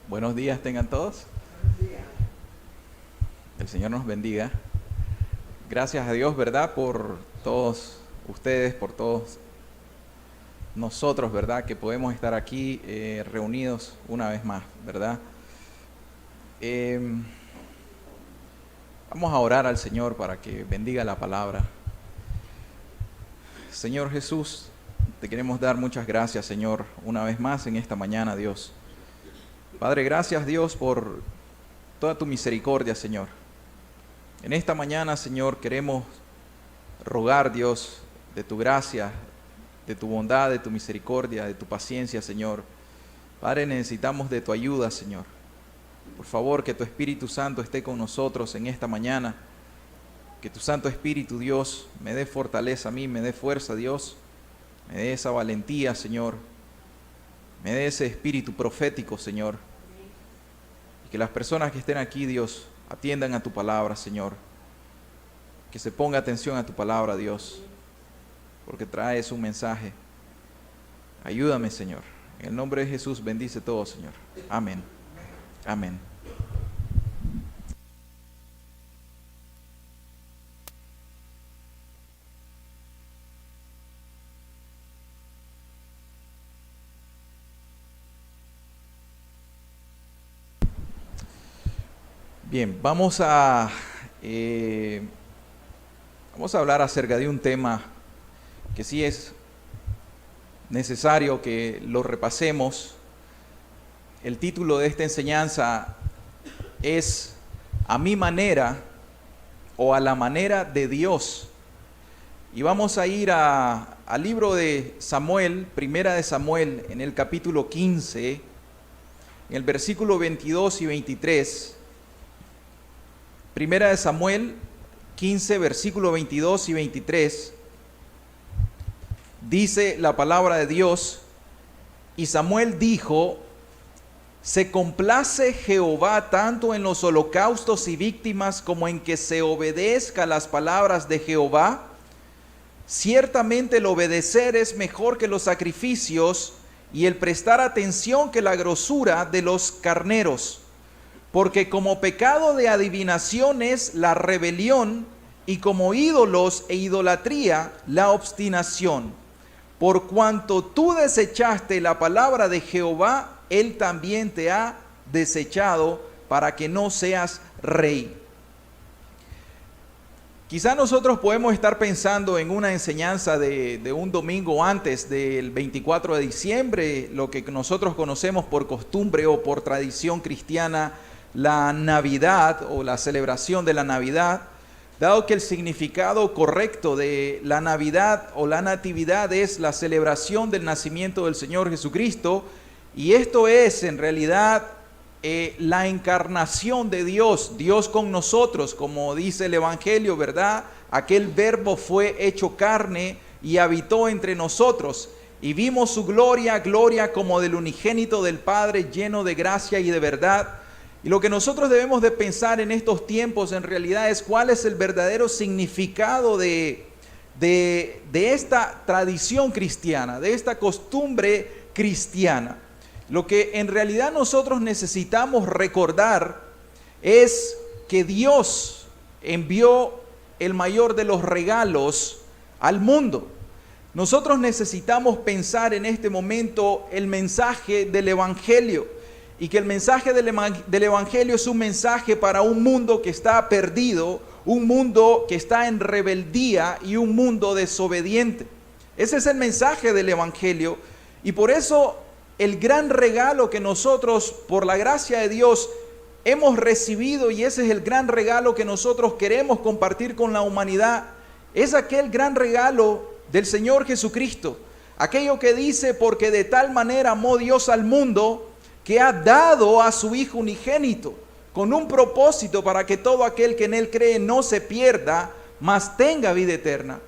Buenos días tengan todos. El Señor nos bendiga. Gracias a Dios, ¿verdad? Por todos ustedes, por todos nosotros, ¿verdad? Que podemos estar aquí reunidos una vez más, ¿verdad? Vamos a orar al Señor para que bendiga la palabra. Señor Jesús, te queremos dar muchas gracias, Señor, una vez más en esta mañana, Dios. Padre, gracias, Dios, por toda tu misericordia, Señor. En esta mañana, Señor, queremos rogar, Dios, de tu gracia, de tu bondad, de tu misericordia, de tu paciencia, Señor. Padre, necesitamos de tu ayuda, Señor. Por favor, que tu Espíritu Santo esté con nosotros en esta mañana. Que tu Santo Espíritu, Dios, me dé fortaleza a mí, me dé fuerza, Dios. Me dé esa valentía, Señor. Me dé ese espíritu profético, Señor. Y que las personas que estén aquí, Dios, atiendan a tu palabra, Señor. Que se ponga atención a tu palabra, Dios. Porque traes un mensaje. Ayúdame, Señor. En el nombre de Jesús, bendice todo, Señor. Amén. Amén. Bien, vamos a hablar acerca de un tema que sí es necesario que lo repasemos. El título de esta enseñanza es "A mi manera" o "A la manera de Dios". Y vamos a ir al libro de Samuel, Primera de Samuel, en el capítulo 15, en el versículo 22 y 23. Primera de Samuel 15, versículo 22 y 23, dice la palabra de Dios: y Samuel dijo: ¿se complace Jehová tanto en los holocaustos y víctimas como en que se obedezca las palabras de Jehová? Ciertamente el obedecer es mejor que los sacrificios, y el prestar atención que la grosura de los carneros. Porque como pecado de adivinación es la rebelión, y como ídolos e idolatría la obstinación. Por cuanto tú desechaste la palabra de Jehová, Él también te ha desechado para que no seas rey. Quizá nosotros podemos estar pensando en una enseñanza de un domingo antes del 24 de diciembre, lo que nosotros conocemos por costumbre o por tradición cristiana, la Navidad o la celebración de la Navidad, dado que el significado correcto de la Navidad o la Natividad es la celebración del nacimiento del Señor Jesucristo, y esto es en realidad la encarnación de Dios, Dios con nosotros, como dice el Evangelio, ¿verdad? Aquel verbo fue hecho carne y habitó entre nosotros, y vimos su gloria, gloria como del unigénito del Padre, lleno de gracia y de verdad. Y lo que nosotros debemos de pensar en estos tiempos en realidad es cuál es el verdadero significado de esta tradición cristiana, de esta costumbre cristiana. Lo que en realidad nosotros necesitamos recordar es que Dios envió el mayor de los regalos al mundo. Nosotros necesitamos pensar en este momento el mensaje del Evangelio. Y que el mensaje del Evangelio es un mensaje para un mundo que está perdido, un mundo que está en rebeldía y un mundo desobediente. Ese es el mensaje del Evangelio, y por eso el gran regalo que nosotros, por la gracia de Dios, hemos recibido, y ese es el gran regalo que nosotros queremos compartir con la humanidad, es aquel gran regalo del Señor Jesucristo. Aquello que dice: porque de tal manera amó Dios al mundo, que ha dado a su Hijo unigénito, con un propósito para que todo aquel que en Él cree no se pierda, mas tenga vida eterna.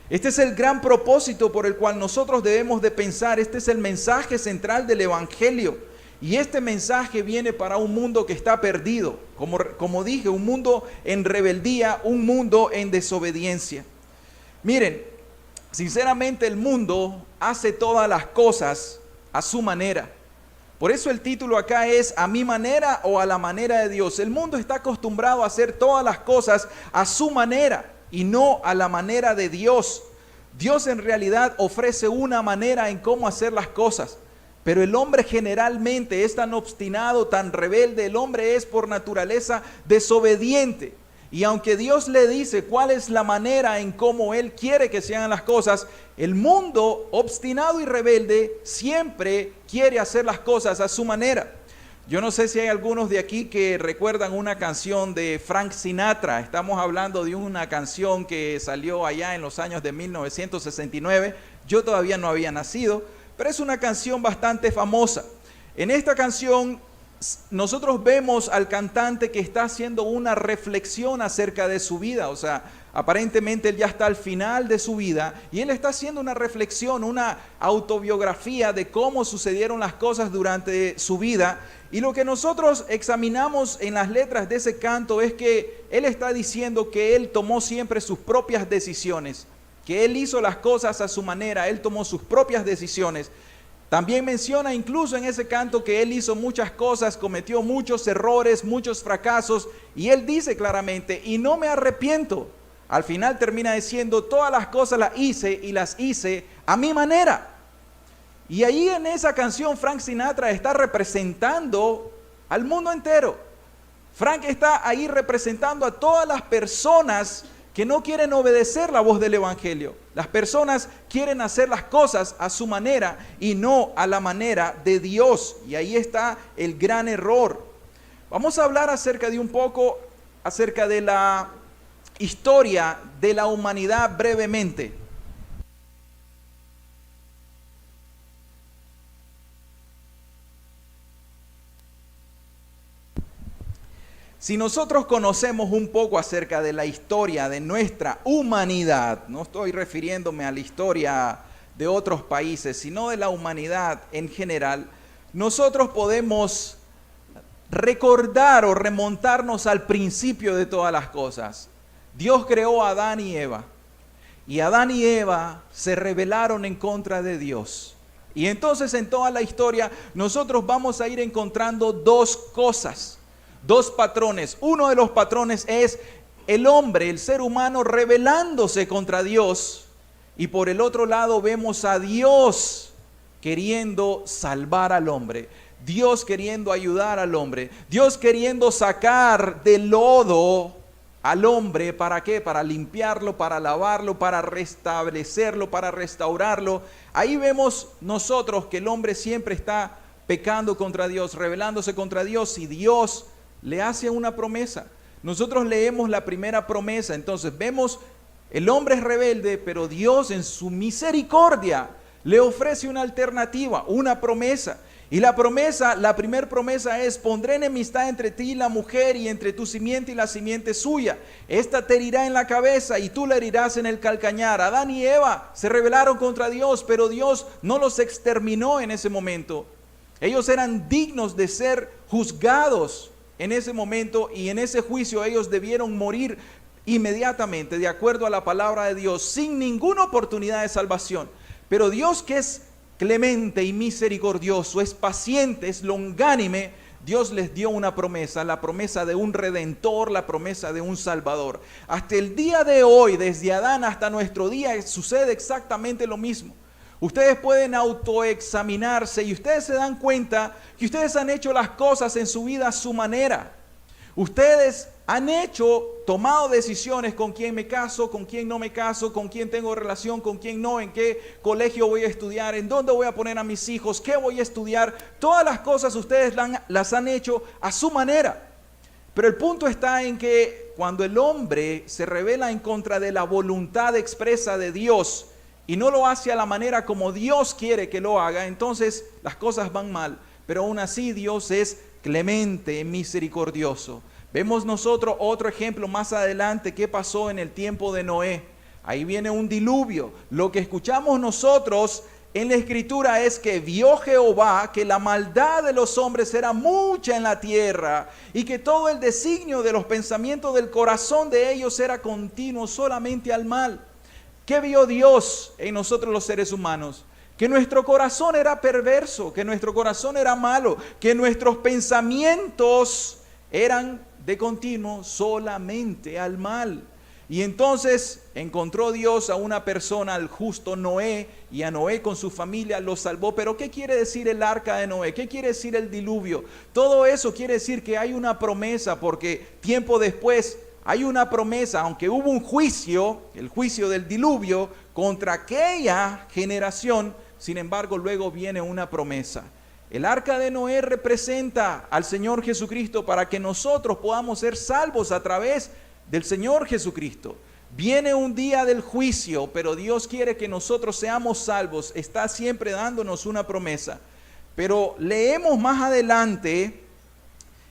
Este es el gran propósito por el cual nosotros debemos de pensar. Este es el mensaje central del Evangelio. Y este mensaje viene para un mundo que está perdido. Como dije, un mundo en rebeldía, un mundo en desobediencia. Miren, sinceramente el mundo hace todas las cosas a su manera. Por eso el título acá es "A mi manera o a la manera de Dios". El mundo está acostumbrado a hacer todas las cosas a su manera y no a la manera de Dios. Dios en realidad ofrece una manera en cómo hacer las cosas, pero el hombre generalmente es tan obstinado, tan rebelde, el hombre es por naturaleza desobediente. Y aunque Dios le dice cuál es la manera en cómo Él quiere que se hagan las cosas, el mundo obstinado y rebelde siempre quiere hacer las cosas a su manera. Yo no sé si hay algunos de aquí que recuerdan una canción de Frank Sinatra. Estamos hablando de una canción que salió allá en los años de 1969. Yo todavía no había nacido, pero es una canción bastante famosa. En esta canción nosotros vemos al cantante que está haciendo una reflexión acerca de su vida. O sea, aparentemente él ya está al final de su vida y él está haciendo una reflexión, una autobiografía de cómo sucedieron las cosas durante su vida. Y lo que nosotros examinamos en las letras de ese canto es que él está diciendo que él tomó siempre sus propias decisiones, que él hizo las cosas a su manera, él tomó sus propias decisiones. También menciona incluso en ese canto que él hizo muchas cosas, cometió muchos errores, muchos fracasos, y él dice claramente, y no me arrepiento. Al final termina diciendo, todas las cosas las hice y las hice a mi manera. Y ahí en esa canción Frank Sinatra está representando al mundo entero. Frank está ahí representando a todas las personas que no quieren obedecer la voz del Evangelio. Las personas quieren hacer las cosas a su manera y no a la manera de Dios. Y ahí está el gran error. Vamos a hablar un poco acerca de la historia de la humanidad brevemente. Si nosotros conocemos un poco acerca de la historia de nuestra humanidad, no estoy refiriéndome a la historia de otros países, sino de la humanidad en general, nosotros podemos recordar o remontarnos al principio de todas las cosas. Dios creó a Adán y Eva, y Adán y Eva se rebelaron en contra de Dios. Y entonces en toda la historia nosotros vamos a ir encontrando dos cosas. Dos patrones. Uno de los patrones es el hombre, el ser humano rebelándose contra Dios. Y por el otro lado vemos a Dios queriendo salvar al hombre. Dios queriendo ayudar al hombre. Dios queriendo sacar del lodo al hombre. ¿Para qué? Para limpiarlo, para lavarlo, para restablecerlo, para restaurarlo. Ahí vemos nosotros que el hombre siempre está pecando contra Dios, rebelándose contra Dios, y Dios le hace una promesa. Nosotros leemos la primera promesa, entonces vemos el hombre es rebelde, pero Dios en su misericordia le ofrece una alternativa, una promesa. Y la primera promesa es: pondré enemistad entre ti y la mujer, y entre tu simiente y la simiente suya. Esta te herirá en la cabeza y tú la herirás en el calcañar. Adán y Eva se rebelaron contra Dios, pero Dios no los exterminó en ese momento. Ellos eran dignos de ser juzgados en ese momento, y en ese juicio ellos debieron morir inmediatamente, de acuerdo a la palabra de Dios, sin ninguna oportunidad de salvación. Pero Dios, que es clemente y misericordioso, es paciente, es longánime, Dios les dio una promesa, la promesa de un redentor, la promesa de un salvador. Hasta el día de hoy, desde Adán hasta nuestro día, sucede exactamente lo mismo. Ustedes pueden autoexaminarse y ustedes se dan cuenta que ustedes han hecho las cosas en su vida a su manera. Ustedes han tomado decisiones: con quién me caso, con quién no me caso, con quién tengo relación, con quién no, en qué colegio voy a estudiar, en dónde voy a poner a mis hijos, qué voy a estudiar. Todas las cosas ustedes las han hecho a su manera. Pero el punto está en que cuando el hombre se rebela en contra de la voluntad expresa de Dios y no lo hace a la manera como Dios quiere que lo haga, entonces las cosas van mal. Pero aún así Dios es clemente, misericordioso. Vemos nosotros otro ejemplo más adelante que pasó en el tiempo de Noé. Ahí viene un diluvio. Lo que escuchamos nosotros en la escritura es que vio Jehová que la maldad de los hombres era mucha en la tierra, y que todo el designio de los pensamientos del corazón de ellos era continuo solamente al mal. ¿Qué vio Dios en nosotros los seres humanos? que nuestro corazón era perverso, que nuestro corazón era malo, que nuestros pensamientos eran de continuo solamente al mal. Y entonces encontró Dios a una persona, al justo Noé, y a Noé con su familia lo salvó. Pero ¿qué quiere decir el arca de Noé? ¿Qué quiere decir el diluvio? Todo eso quiere decir que hay una promesa, porque tiempo después hay una promesa, aunque hubo un juicio, el juicio del diluvio, contra aquella generación, sin embargo luego viene una promesa. El arca de Noé representa al Señor Jesucristo para que nosotros podamos ser salvos a través del Señor Jesucristo. Viene un día del juicio, pero Dios quiere que nosotros seamos salvos. Está siempre dándonos una promesa. Pero leemos más adelante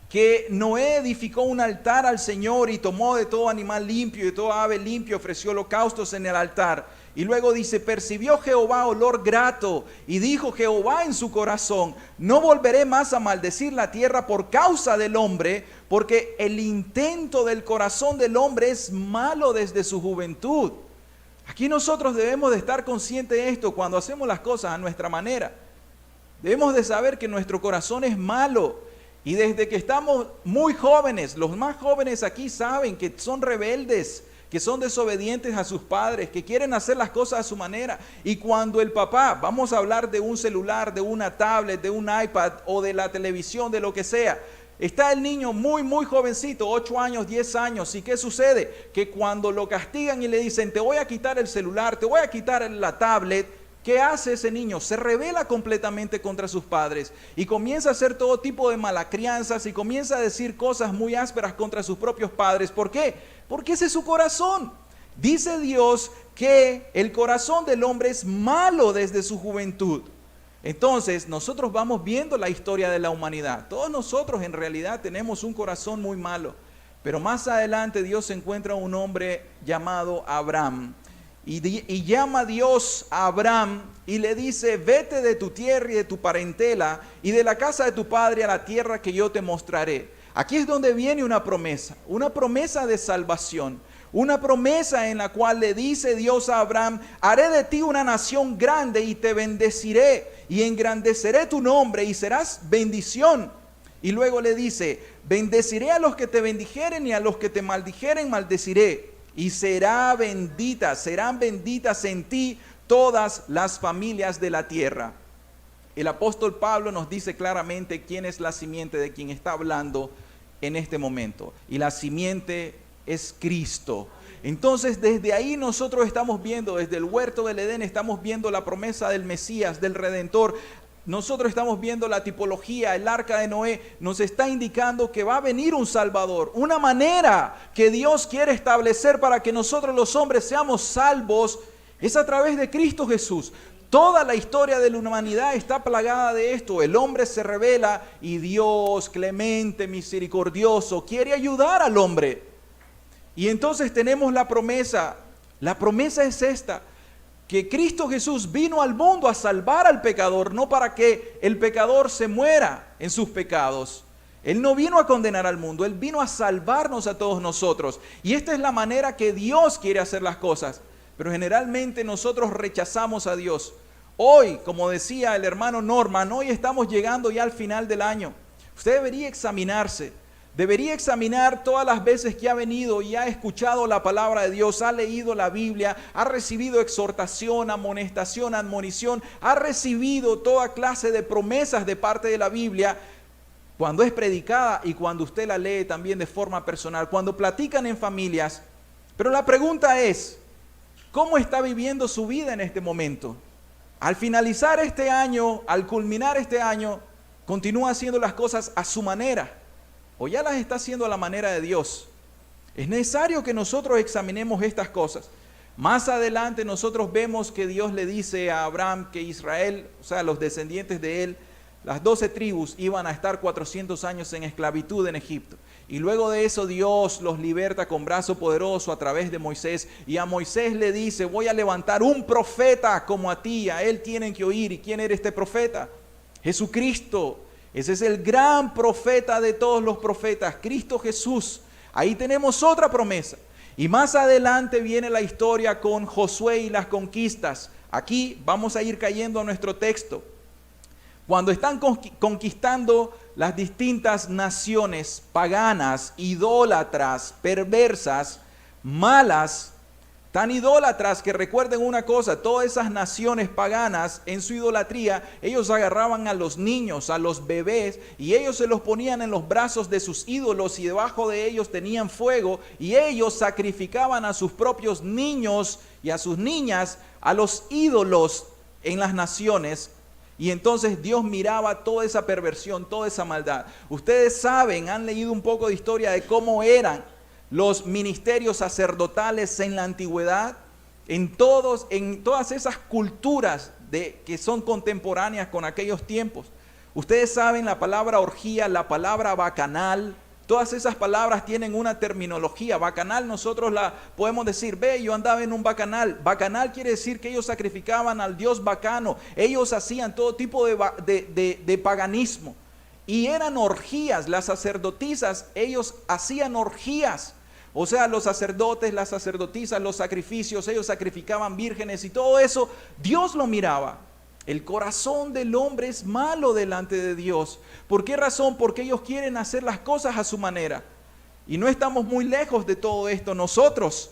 que Noé edificó un altar al Señor y tomó de todo animal limpio y de todo ave limpio, ofreció holocaustos en el altar. Y luego dice, percibió Jehová olor grato y dijo Jehová en su corazón, no volveré más a maldecir la tierra por causa del hombre, porque el intento del corazón del hombre es malo desde su juventud. Aquí nosotros debemos de estar conscientes de esto cuando hacemos las cosas a nuestra manera. Debemos de saber que nuestro corazón es malo. Y desde que estamos muy jóvenes, los más jóvenes aquí saben que son rebeldes, que son desobedientes a sus padres, que quieren hacer las cosas a su manera. Y cuando el papá, vamos a hablar de un celular, de una tablet, de un iPad o de la televisión, de lo que sea, está el niño muy jovencito, 8 años, 10 años. ¿Y qué sucede? Que cuando lo castigan y le dicen, te voy a quitar el celular, te voy a quitar la tablet, ¿qué hace ese niño? Se rebela completamente contra sus padres y comienza a hacer todo tipo de malacrianzas y comienza a decir cosas muy ásperas contra sus propios padres. ¿Por qué? Porque ese es su corazón. Dice Dios que el corazón del hombre es malo desde su juventud. Entonces, nosotros vamos viendo la historia de la humanidad. Todos nosotros en realidad tenemos un corazón muy malo. Pero más adelante Dios encuentra a un hombre llamado Abraham. Y llama a Dios a Abraham y le dice, vete de tu tierra y de tu parentela y de la casa de tu padre a la tierra que yo te mostraré. Aquí es donde viene una promesa de salvación, una promesa en la cual le dice Dios a Abraham, haré de ti una nación grande y te bendeciré y engrandeceré tu nombre y serás bendición. Y luego le dice, bendeciré a los que te bendijeren y a los que te maldijeren maldeciré. Y serán benditas en ti todas las familias de la tierra. El apóstol Pablo nos dice claramente quién es la simiente de quien está hablando en este momento. Y la simiente es Cristo. Entonces desde ahí nosotros estamos viendo, desde el huerto del Edén estamos viendo la promesa del Mesías, del Redentor. Nosotros estamos viendo la tipología, el arca de Noé nos está indicando que va a venir un Salvador, una manera que Dios quiere establecer para que nosotros los hombres seamos salvos, es a través de Cristo Jesús. Toda la historia de la humanidad está plagada de esto, el hombre se rebela y Dios, clemente, misericordioso, quiere ayudar al hombre. Y entonces tenemos la promesa es esta, que Cristo Jesús vino al mundo a salvar al pecador, no para que el pecador se muera en sus pecados. Él no vino a condenar al mundo, Él vino a salvarnos a todos nosotros. Y esta es la manera que Dios quiere hacer las cosas. Pero generalmente nosotros rechazamos a Dios. Hoy, como decía el hermano Norman, hoy estamos llegando ya al final del año. Usted debería examinarse. Debería examinar todas las veces que ha venido y ha escuchado la palabra de Dios, ha leído la Biblia, ha recibido exhortación, amonestación, admonición, ha recibido toda clase de promesas de parte de la Biblia cuando es predicada y cuando usted la lee también de forma personal, cuando platican en familias. Pero la pregunta es, ¿cómo está viviendo su vida en este momento? Al finalizar este año, al culminar este año, ¿continúa haciendo las cosas a su manera? ¿O ya las está haciendo a la manera de Dios? Es necesario que nosotros examinemos estas cosas. Más adelante nosotros vemos que Dios le dice a Abraham que Israel, o sea, los descendientes de él, las 12 tribus iban a estar 400 años en esclavitud en Egipto. Y luego de eso Dios los liberta con brazo poderoso a través de Moisés. Y a Moisés le dice, voy a levantar un profeta como a ti, a él tienen que oír. ¿Y quién era este profeta? Jesucristo. Ese es el gran profeta de todos los profetas, Cristo Jesús. Ahí tenemos otra promesa. Y más adelante viene la historia con Josué y las conquistas. Aquí vamos a ir cayendo a nuestro texto. Cuando están conquistando las distintas naciones paganas, idólatras, perversas, malas, tan idólatras que recuerden una cosa, todas esas naciones paganas en su idolatría, ellos agarraban a los niños, a los bebés, y ellos se los ponían en los brazos de sus ídolos y debajo de ellos tenían fuego, y ellos sacrificaban a sus propios niños y a sus niñas a los ídolos en las naciones. Y entonces Dios miraba toda esa perversión, toda esa maldad. Ustedes saben, han leído un poco de historia de cómo eran los ministerios sacerdotales en la antigüedad, en todas esas culturas que son contemporáneas con aquellos tiempos. Ustedes saben la palabra orgía, la palabra bacanal, todas esas palabras tienen una terminología. Bacanal nosotros la podemos decir, yo andaba en un bacanal. Bacanal quiere decir que ellos sacrificaban al dios bacano, ellos hacían todo tipo de paganismo. Y eran orgías, las sacerdotisas, ellos hacían orgías. O sea, los sacerdotes, las sacerdotisas, los sacrificios, ellos sacrificaban vírgenes y todo eso, Dios lo miraba. El corazón del hombre es malo delante de Dios. ¿Por qué razón? Porque ellos quieren hacer las cosas a su manera. Y no estamos muy lejos de todo esto nosotros.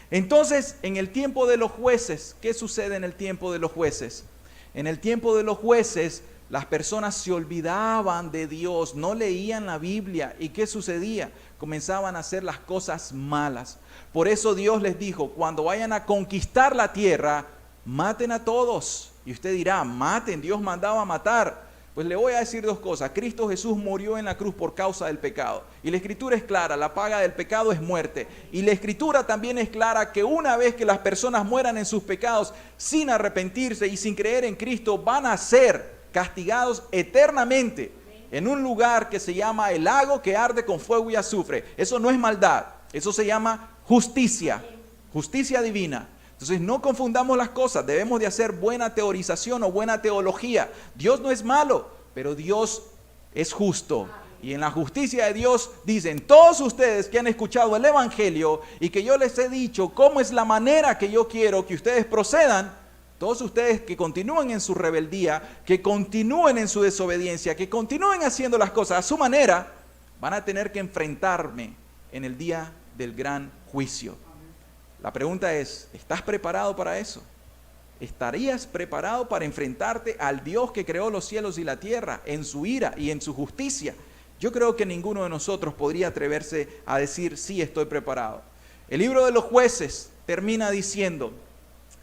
Entonces, en el tiempo de los jueces, ¿qué sucede en el tiempo de los jueces? En el tiempo de los jueces, las personas se olvidaban de Dios, no leían la Biblia. ¿Y qué sucedía? Comenzaban a hacer las cosas malas. Por eso Dios les dijo, cuando vayan a conquistar la tierra, maten a todos. Y usted dirá, maten, Dios mandaba matar. Pues le voy a decir dos cosas. Cristo Jesús murió en la cruz por causa del pecado. Y la Escritura es clara, la paga del pecado es muerte. Y la Escritura también es clara que una vez que las personas mueran en sus pecados sin arrepentirse y sin creer en Cristo, van a ser castigados eternamente en un lugar que se llama el lago que arde con fuego y azufre. Eso no es maldad, eso se llama justicia, justicia divina. Entonces no confundamos las cosas, debemos de hacer buena teorización o buena teología. Dios no es malo, pero Dios es justo. Y en la justicia de Dios dicen, todos ustedes que han escuchado el Evangelio y que yo les he dicho cómo es la manera que yo quiero que ustedes procedan, todos ustedes que continúen en su rebeldía, que continúen en su desobediencia, que continúen haciendo las cosas a su manera, van a tener que enfrentarme en el día del gran juicio. La pregunta es, ¿estás preparado para eso? ¿Estarías preparado para enfrentarte al Dios que creó los cielos y la tierra en su ira y en su justicia? Yo creo que ninguno de nosotros podría atreverse a decir, sí, estoy preparado. El libro de los jueces termina diciendo,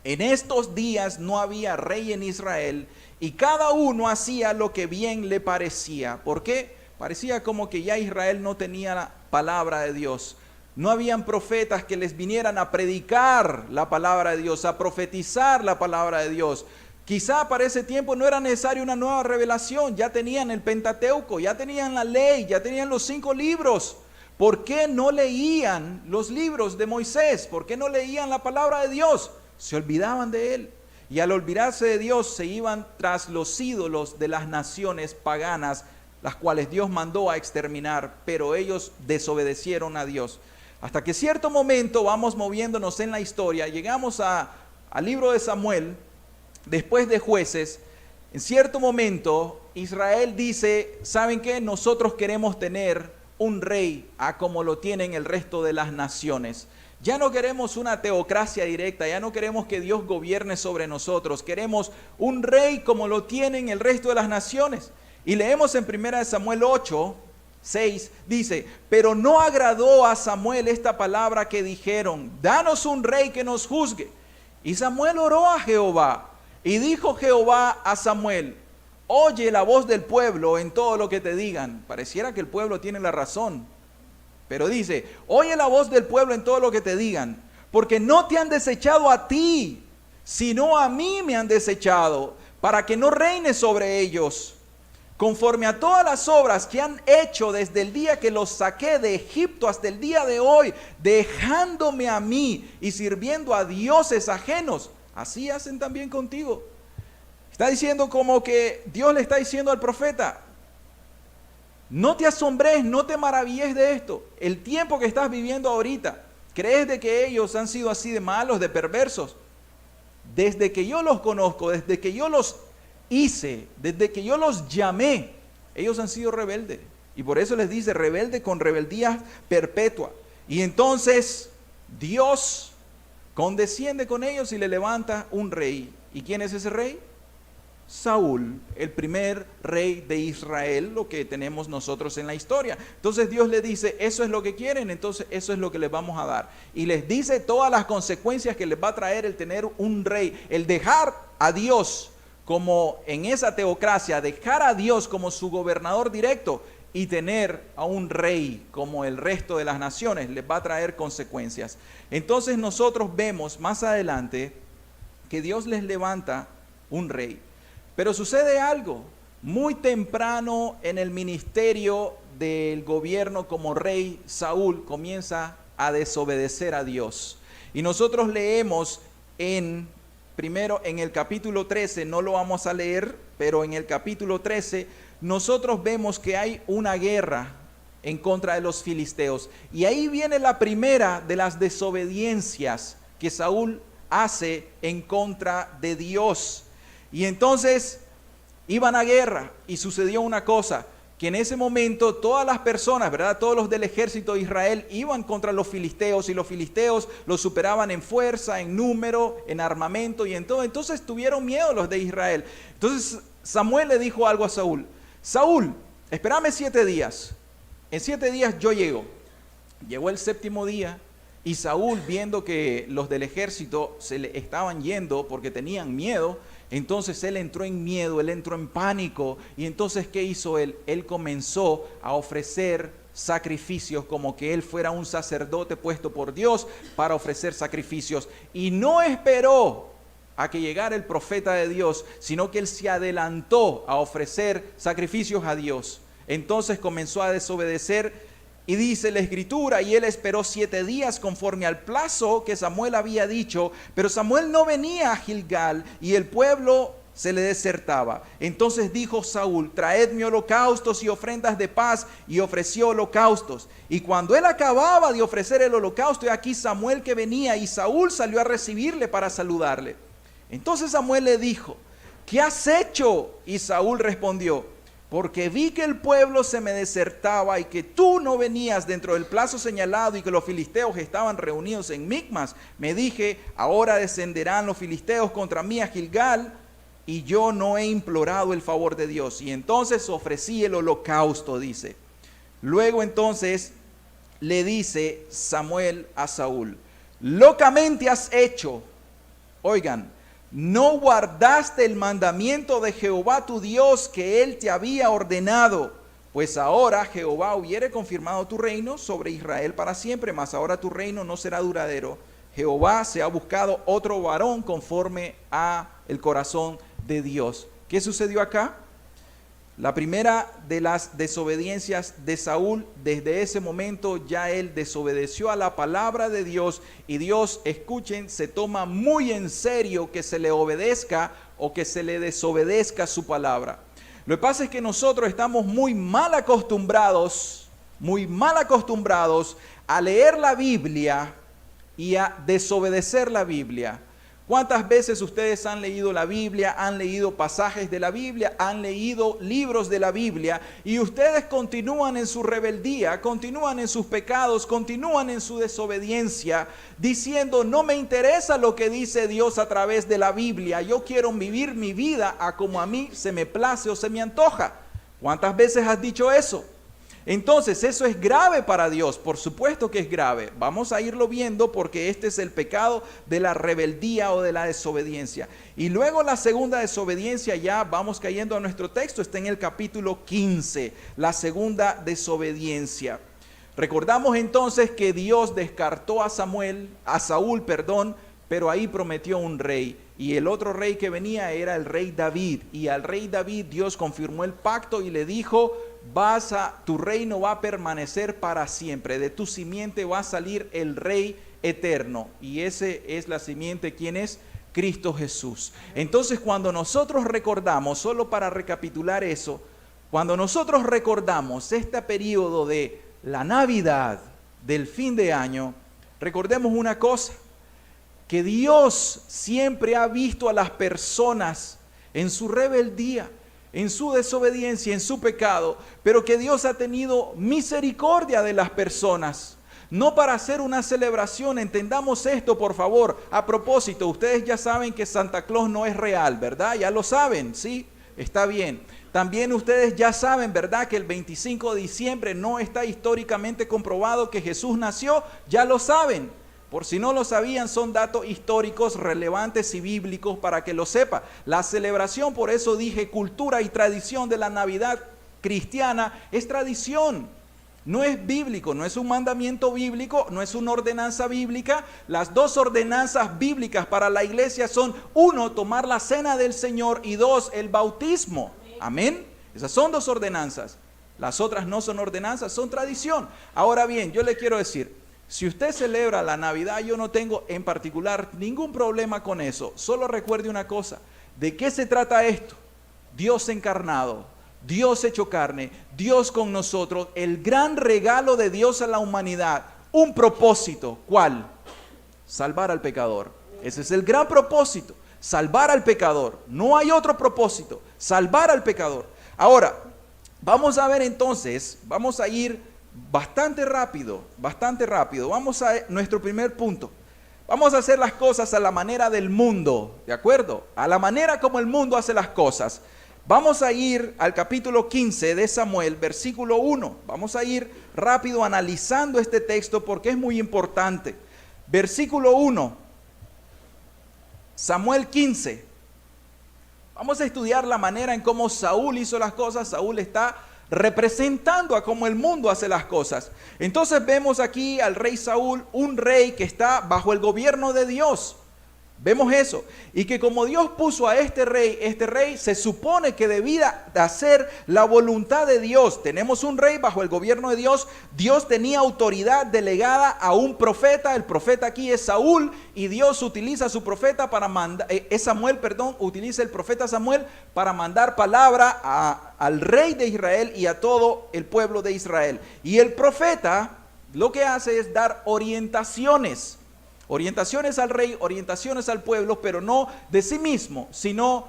en estos días no había rey en Israel y cada uno hacía lo que bien le parecía. ¿Por qué? Parecía como que ya Israel no tenía la palabra de Dios. No habían profetas que les vinieran a predicar la palabra de Dios, a profetizar la palabra de Dios. Quizá para ese tiempo no era necesaria una nueva revelación, ya tenían el Pentateuco, ya tenían la ley, ya tenían los 5 libros. ¿Por qué no leían los libros de Moisés? ¿Por qué no leían la palabra de Dios? Se olvidaban de él. Y al olvidarse de Dios se iban tras los ídolos de las naciones paganas, las cuales Dios mandó a exterminar, pero ellos desobedecieron a Dios. Hasta que cierto momento vamos moviéndonos en la historia, llegamos al libro de Samuel, después de Jueces. En cierto momento Israel dice, ¿saben qué? Nosotros queremos tener un rey como lo tienen el resto de las naciones. Ya no queremos una teocracia directa, ya no queremos que Dios gobierne sobre nosotros, queremos un rey como lo tienen el resto de las naciones. Y leemos en 1 Samuel 8:6, dice, pero no agradó a Samuel esta palabra que dijeron, danos un rey que nos juzgue. Y Samuel oró a Jehová, y dijo Jehová a Samuel, oye la voz del pueblo en todo lo que te digan. Pareciera que el pueblo tiene la razón. Pero dice, oye la voz del pueblo en todo lo que te digan, porque no te han desechado a ti, sino a mí me han desechado, para que no reines sobre ellos, conforme a todas las obras que han hecho desde el día que los saqué de Egipto hasta el día de hoy, dejándome a mí y sirviendo a dioses ajenos. Así hacen también contigo. Está diciendo como que Dios le está diciendo al profeta, no te asombres, no te maravilles de esto. El tiempo que estás viviendo ahorita, ¿crees de que ellos han sido así de malos, de perversos? desde que yo los conozco, desde que yo los hice, desde que yo los llamé, ellos han sido rebeldes. Y por eso les dice rebelde con rebeldía perpetua. Y entonces Dios condesciende con ellos y le levanta un rey. ¿Y quién es ese rey? Saúl, el primer rey de Israel, lo que tenemos nosotros en la historia. Entonces Dios le dice, eso es lo que quieren, entonces eso es lo que les vamos a dar. Y les dice todas las consecuencias que les va a traer el tener un rey, el dejar a Dios como en esa teocracia, dejar a Dios como su gobernador directo y tener a un rey como el resto de las naciones, les va a traer consecuencias. Entonces nosotros vemos más adelante que Dios les levanta un rey. Pero sucede algo, muy temprano en el ministerio del gobierno como rey, Saúl comienza a desobedecer a Dios. Y nosotros leemos primero en el capítulo 13, no lo vamos a leer, pero en el capítulo 13 nosotros vemos que hay una guerra en contra de los filisteos. Y ahí viene la primera de las desobediencias que Saúl hace en contra de Dios. Y entonces iban a guerra y sucedió una cosa, que en ese momento todas las personas, ¿verdad? Todos los del ejército de Israel iban contra los filisteos y los filisteos los superaban en fuerza, en número, en armamento y en todo. Entonces tuvieron miedo los de Israel. Entonces Samuel le dijo algo a Saúl. Saúl, espérame 7 días. En 7 días yo llego. Llegó el 7º día. Y Saúl, viendo que los del ejército se le estaban yendo porque tenían miedo, entonces él entró en miedo, él entró en pánico. Y entonces, ¿qué hizo él? Él comenzó a ofrecer sacrificios como que él fuera un sacerdote puesto por Dios para ofrecer sacrificios. Y no esperó a que llegara el profeta de Dios, sino que él se adelantó a ofrecer sacrificios a Dios. Entonces comenzó a desobedecer. Y dice la escritura, y él esperó 7 días conforme al plazo que Samuel había dicho, pero Samuel no venía a Gilgal y el pueblo se le desertaba. Entonces dijo Saúl, traedme holocaustos y ofrendas de paz, y ofreció holocaustos. Y cuando él acababa de ofrecer el holocausto, he aquí Samuel que venía, y Saúl salió a recibirle para saludarle. Entonces Samuel le dijo, ¿qué has hecho? Y Saúl respondió, porque vi que el pueblo se me desertaba y que tú no venías dentro del plazo señalado y que los filisteos estaban reunidos en Micmas. Me dije, ahora descenderán los filisteos contra mí a Gilgal y yo no he implorado el favor de Dios. Y entonces ofrecí el holocausto, dice. Luego entonces le dice Samuel a Saúl, locamente has hecho, oigan, no guardaste el mandamiento de Jehová tu Dios que él te había ordenado, pues ahora Jehová hubiere confirmado tu reino sobre Israel para siempre, mas ahora tu reino no será duradero. Jehová se ha buscado otro varón conforme a el corazón de Dios. ¿Qué sucedió acá? La primera de las desobediencias de Saúl, desde ese momento ya él desobedeció a la palabra de Dios y Dios, escuchen, se toma muy en serio que se le obedezca o que se le desobedezca su palabra. Lo que pasa es que nosotros estamos muy mal acostumbrados a leer la Biblia y a desobedecer la Biblia. ¿Cuántas veces ustedes han leído la Biblia, han leído pasajes de la Biblia, han leído libros de la Biblia y ustedes continúan en su rebeldía, continúan en sus pecados, continúan en su desobediencia, diciendo no me interesa lo que dice Dios a través de la Biblia, yo quiero vivir mi vida a como a mí se me place o se me antoja? ¿Cuántas veces has dicho eso? Entonces, eso es grave para Dios, por supuesto que es grave. Vamos a irlo viendo porque este es el pecado de la rebeldía o de la desobediencia. Y luego la segunda desobediencia, ya vamos cayendo a nuestro texto, está en el capítulo 15, la segunda desobediencia. Recordamos entonces que Dios descartó a Saúl, pero ahí prometió un rey. Y el otro rey que venía era el rey David. Y al rey David Dios confirmó el pacto y le dijo, tu reino va a permanecer para siempre. De tu simiente va a salir el rey eterno. Y ese es la simiente, ¿quién es? Cristo Jesús. Entonces cuando nosotros recordamos, solo para recapitular eso, cuando nosotros recordamos este periodo de la Navidad, del fin de año, recordemos una cosa. que Dios siempre ha visto a las personas en su rebeldía, en su desobediencia, en su pecado, pero que Dios ha tenido misericordia de las personas. No para hacer una celebración, entendamos esto por favor. A propósito, ustedes ya saben que Santa Claus no es real, ¿verdad? Ya lo saben, ¿sí? Está bien. También ustedes ya saben, ¿verdad? Que el 25 de diciembre no está históricamente comprobado que Jesús nació. Ya lo saben. Por si no lo sabían, son datos históricos relevantes y bíblicos para que lo sepa. La celebración, por eso dije, cultura y tradición de la Navidad cristiana es tradición. No es bíblico, no es un mandamiento bíblico, no es una ordenanza bíblica. Las dos ordenanzas bíblicas para la iglesia son: uno, tomar la cena del Señor, y dos, el bautismo. Amén. Esas son dos ordenanzas. Las otras no son ordenanzas, son tradición. Ahora bien, yo le quiero decir, si usted celebra la Navidad, yo no tengo en particular ningún problema con eso. Solo recuerde una cosa: ¿de qué se trata esto? Dios encarnado, Dios hecho carne, Dios con nosotros, el gran regalo de Dios a la humanidad. Un propósito, ¿cuál? Salvar al pecador. Ese es el gran propósito, salvar al pecador. No hay otro propósito, salvar al pecador. Ahora, vamos a ver entonces, vamos a ir bastante rápido. Vamos a nuestro primer punto. Vamos a hacer las cosas a la manera del mundo, ¿de acuerdo? A la manera como el mundo hace las cosas. Vamos a ir al capítulo 15 de Samuel, versículo 1. Vamos a ir rápido analizando este texto porque es muy importante. Versículo 1, Samuel 15. Vamos a estudiar la manera en cómo Saúl hizo las cosas. Saúl está representando a cómo el mundo hace las cosas. Entonces vemos aquí al rey Saúl, un rey que está bajo el gobierno de Dios. Vemos eso, y que como Dios puso a este rey se supone que debía de hacer la voluntad de Dios. Tenemos un rey bajo el gobierno de Dios. Dios tenía autoridad delegada a un profeta. El profeta aquí es Saúl, y Dios utiliza a su profeta para mandar, utiliza el profeta Samuel para mandar palabra al rey de Israel y a todo el pueblo de Israel. Y el profeta lo que hace es dar orientaciones al rey, orientaciones al pueblo, pero no de sí mismo, sino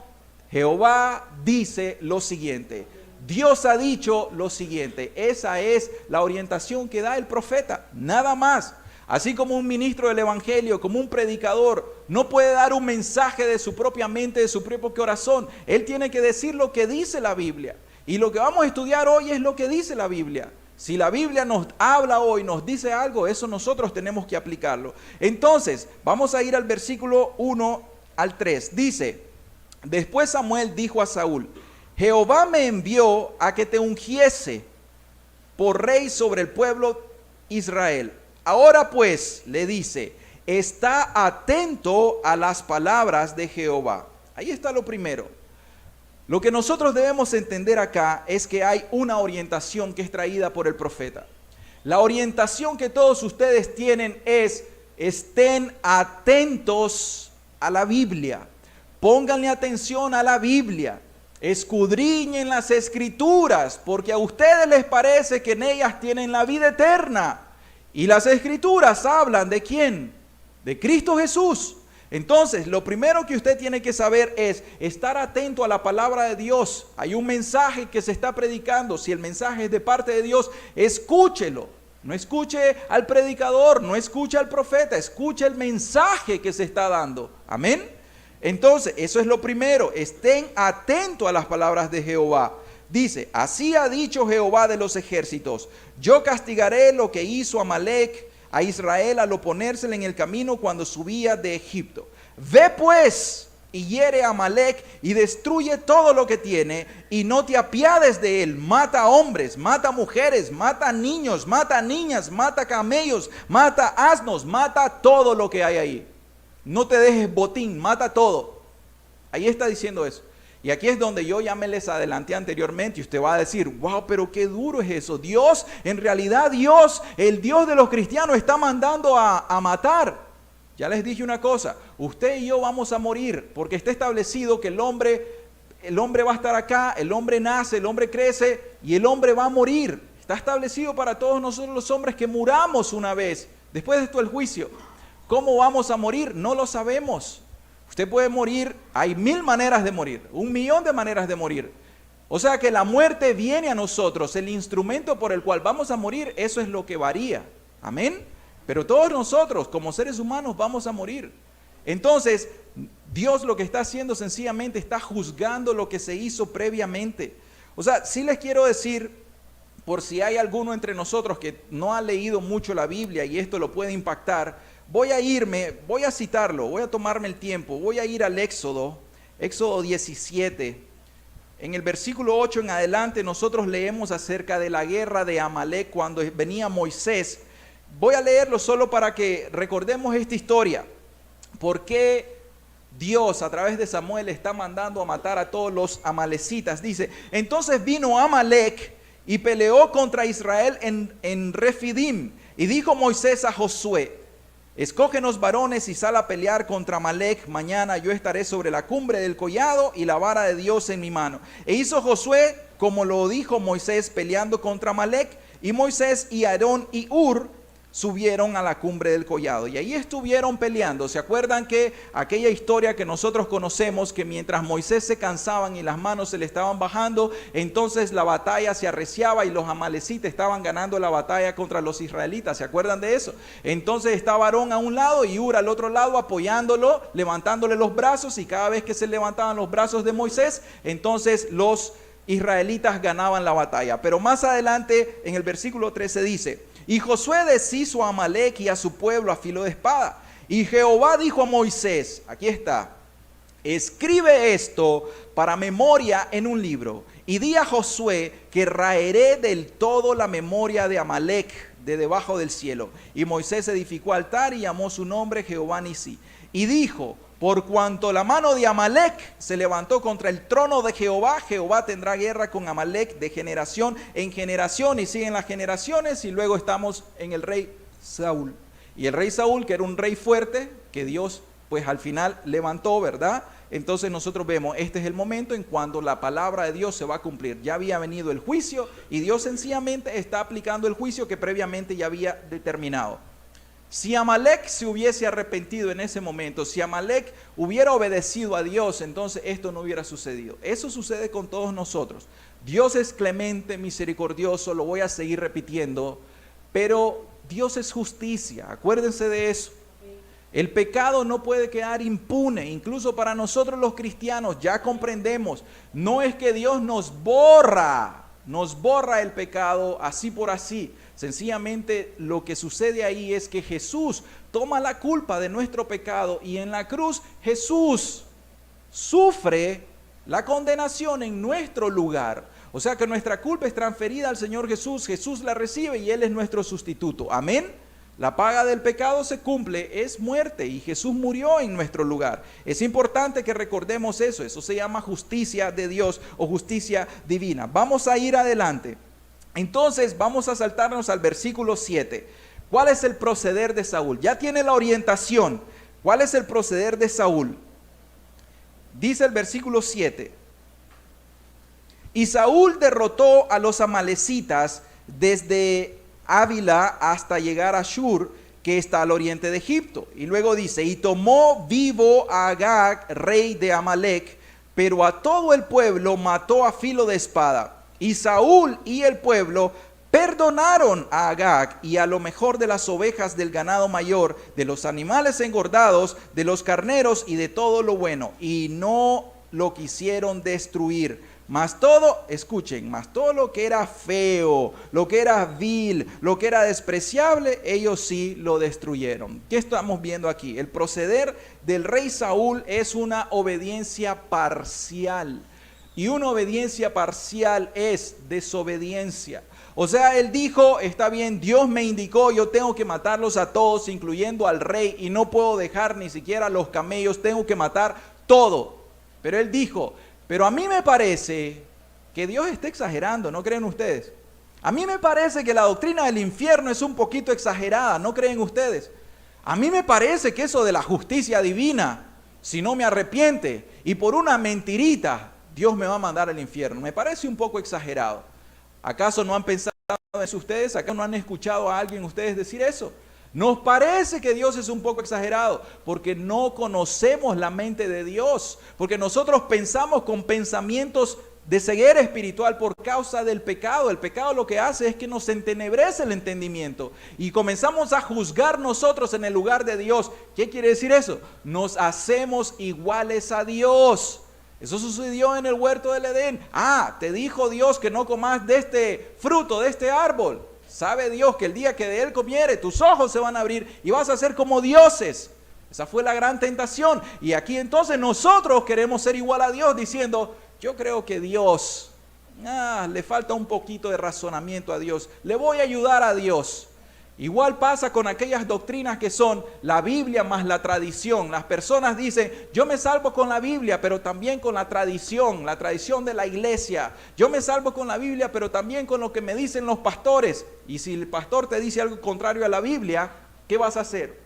Jehová dice lo siguiente, Dios ha dicho lo siguiente. Esa es la orientación que da el profeta, nada más. Así como un ministro del evangelio, como un predicador, no puede dar un mensaje de su propia mente, de su propio corazón. Él tiene que decir lo que dice la Biblia. Y lo que vamos a estudiar hoy es lo que dice la Biblia. Si la Biblia nos habla hoy, nos dice algo, eso nosotros tenemos que aplicarlo. Entonces, vamos a ir al versículo 1 al 3. Dice, después Samuel dijo a Saúl, Jehová me envió a que te ungiese por rey sobre el pueblo Israel. Ahora pues, le dice, está atento a las palabras de Jehová. Ahí está lo primero. Lo que nosotros debemos entender acá es que hay una orientación que es traída por el profeta. La orientación que todos ustedes tienen es: estén atentos a la Biblia, pónganle atención a la Biblia, escudriñen las escrituras, porque a ustedes les parece que en ellas tienen la vida eterna. Y las escrituras hablan ¿de quién? De Cristo Jesús. Entonces, lo primero que usted tiene que saber es estar atento a la palabra de Dios. Hay un mensaje que se está predicando. Si el mensaje es de parte de Dios, escúchelo. No escuche al predicador, no escuche al profeta, escuche el mensaje que se está dando. Amén. Entonces, eso es lo primero. Estén atentos a las palabras de Jehová. Dice, así ha dicho Jehová de los ejércitos, yo castigaré lo que hizo Amalec a Israel al oponérsele en el camino cuando subía de Egipto. Ve pues y hiere a Amalec y destruye todo lo que tiene, y no te apiades de él. Mata hombres, mata mujeres, mata niños, mata niñas, mata camellos, mata asnos, mata todo lo que hay ahí. No te dejes botín, mata todo. Ahí está diciendo eso. Y aquí es donde yo ya me les adelanté anteriormente, y usted va a decir, wow, pero qué duro es eso. Dios, en realidad Dios, el Dios de los cristianos, está mandando a matar. Ya les dije una cosa, usted y yo vamos a morir, porque está establecido que el hombre va a estar acá, el hombre nace, el hombre crece y el hombre va a morir. Está establecido para todos nosotros los hombres que muramos una vez, después de esto el juicio. ¿Cómo vamos a morir? No lo sabemos. Usted puede morir, hay 1000 maneras de morir, 1.000.000 de maneras de morir. O sea que la muerte viene a nosotros, el instrumento por el cual vamos a morir, eso es lo que varía. Amén. Pero todos nosotros, como seres humanos, vamos a morir. Entonces, Dios lo que está haciendo sencillamente está juzgando lo que se hizo previamente. O sea, sí les quiero decir, por si hay alguno entre nosotros que no ha leído mucho la Biblia y esto lo puede impactar, voy a citarlo, voy a tomarme el tiempo, voy a ir al Éxodo 17. En el versículo 8 en adelante nosotros leemos acerca de la guerra de Amalek cuando venía Moisés. Voy a leerlo solo para que recordemos esta historia. ¿Por qué Dios a través de Samuel está mandando a matar a todos los amalecitas? Dice, entonces vino Amalek y peleó contra Israel en Refidim. Y dijo Moisés a Josué, escógenos varones y sal a pelear contra Amalek. Mañana yo estaré sobre la cumbre del collado y la vara de Dios en mi mano. E hizo Josué como lo dijo Moisés peleando contra Amalek. Y Moisés y Aarón y Hur subieron a la cumbre del collado y ahí estuvieron peleando. ¿Se acuerdan que aquella historia que nosotros conocemos, que mientras Moisés se cansaban y las manos se le estaban bajando, entonces la batalla se arreciaba y los amalecitas estaban ganando la batalla contra los israelitas? ¿Se acuerdan de eso? Entonces estaba Aarón a un lado y Hur al otro lado apoyándolo, levantándole los brazos, y cada vez que se levantaban los brazos de Moisés, entonces los israelitas ganaban la batalla. Pero más adelante en el versículo 13 dice, y Josué deshizo a Amalek y a su pueblo a filo de espada. Y Jehová dijo a Moisés, aquí está, escribe esto para memoria en un libro. Y di a Josué que raeré del todo la memoria de Amalek de debajo del cielo. Y Moisés edificó altar y llamó su nombre Jehová Nisí. Y dijo, por cuanto la mano de Amalek se levantó contra el trono de Jehová, Jehová tendrá guerra con Amalek de generación en generación. Y siguen las generaciones y luego estamos en el rey Saúl. Y el rey Saúl, que era un rey fuerte, que Dios pues al final levantó, ¿verdad? Entonces nosotros vemos, este es el momento en cuando la palabra de Dios se va a cumplir. Ya había venido el juicio y Dios sencillamente está aplicando el juicio que previamente ya había determinado. Si Amalek se hubiese arrepentido en ese momento, si Amalek hubiera obedecido a Dios, entonces esto no hubiera sucedido. Eso sucede con todos nosotros. Dios es clemente, misericordioso, lo voy a seguir repitiendo, pero Dios es justicia, acuérdense de eso. El pecado no puede quedar impune, incluso para nosotros los cristianos, ya comprendemos, no es que Dios nos borra el pecado así por así. Sencillamente lo que sucede ahí es que Jesús toma la culpa de nuestro pecado y en la cruz Jesús sufre la condenación en nuestro lugar. O sea que nuestra culpa es transferida al Señor Jesús, Jesús la recibe y Él es nuestro sustituto. Amén. La paga del pecado se cumple, es muerte, y Jesús murió en nuestro lugar. Es importante que recordemos eso. Eso se llama justicia de Dios o justicia divina. Vamos a ir adelante. Entonces vamos a saltarnos al versículo 7. ¿Cuál es el proceder de Saúl? Ya tiene la orientación. ¿Cuál es el proceder de Saúl? Dice el versículo 7. Y Saúl derrotó a los amalecitas desde Ávila hasta llegar a Shur, que está al oriente de Egipto. Y luego dice, y tomó vivo a Agag, rey de Amalek, pero a todo el pueblo mató a filo de espada. Y Saúl y el pueblo perdonaron a Agag y a lo mejor de las ovejas del ganado mayor, de los animales engordados, de los carneros y de todo lo bueno. Y no lo quisieron destruir. Mas todo, escuchen, mas todo lo que era feo, lo que era vil, lo que era despreciable, ellos sí lo destruyeron. ¿Qué estamos viendo aquí? El proceder del rey Saúl es una obediencia parcial. Y una obediencia parcial es desobediencia. O sea, él dijo, está bien, Dios me indicó, yo tengo que matarlos a todos, incluyendo al rey, y no puedo dejar ni siquiera a los camellos, tengo que matar todo. Pero él dijo, pero a mí me parece que Dios está exagerando, ¿no creen ustedes? A mí me parece que la doctrina del infierno es un poquito exagerada, ¿no creen ustedes? A mí me parece que eso de la justicia divina, si no me arrepiente y por una mentirita, Dios me va a mandar al infierno. Me parece un poco exagerado. ¿Acaso no han pensado en eso ustedes? ¿Acaso no han escuchado a alguien ustedes decir eso? Nos parece que Dios es un poco exagerado porque no conocemos la mente de Dios, porque nosotros pensamos con pensamientos de ceguera espiritual por causa del pecado. El pecado lo que hace es que nos entenebrece el entendimiento y comenzamos a juzgar nosotros en el lugar de Dios. ¿Qué quiere decir eso? Nos hacemos iguales a Dios. Eso sucedió en el huerto del Edén. Te dijo Dios que no comas de este fruto, de este árbol. Sabe Dios que el día que de él comiere, tus ojos se van a abrir y vas a ser como dioses. Esa fue la gran tentación. Y aquí entonces nosotros queremos ser igual a Dios diciendo, yo creo que Dios, le falta un poquito de razonamiento a Dios. Le voy a ayudar a Dios. Igual pasa con aquellas doctrinas que son la Biblia más la tradición. Las personas dicen, yo me salvo con la Biblia, pero también con la tradición de la iglesia. Yo me salvo con la Biblia, pero también con lo que me dicen los pastores. Y si el pastor te dice algo contrario a la Biblia, ¿qué vas a hacer?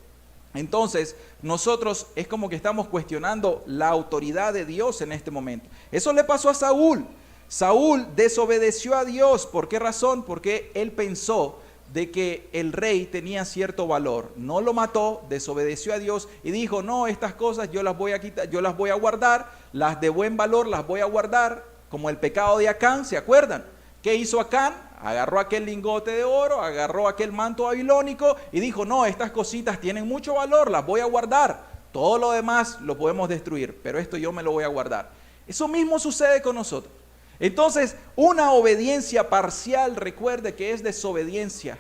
Entonces, nosotros es como que estamos cuestionando la autoridad de Dios en este momento. Eso le pasó a Saúl. Saúl desobedeció a Dios. ¿Por qué razón? Porque él pensó de que el rey tenía cierto valor. No lo mató, desobedeció a Dios y dijo, no, estas cosas yo las voy a quitar, yo las voy a guardar, las de buen valor las voy a guardar, como el pecado de Acán, ¿se acuerdan? ¿Qué hizo Acán? Agarró aquel lingote de oro, agarró aquel manto babilónico y dijo, no, estas cositas tienen mucho valor, las voy a guardar. Todo lo demás lo podemos destruir, pero esto yo me lo voy a guardar. Eso mismo sucede con nosotros. Entonces, una obediencia parcial, recuerde que es desobediencia.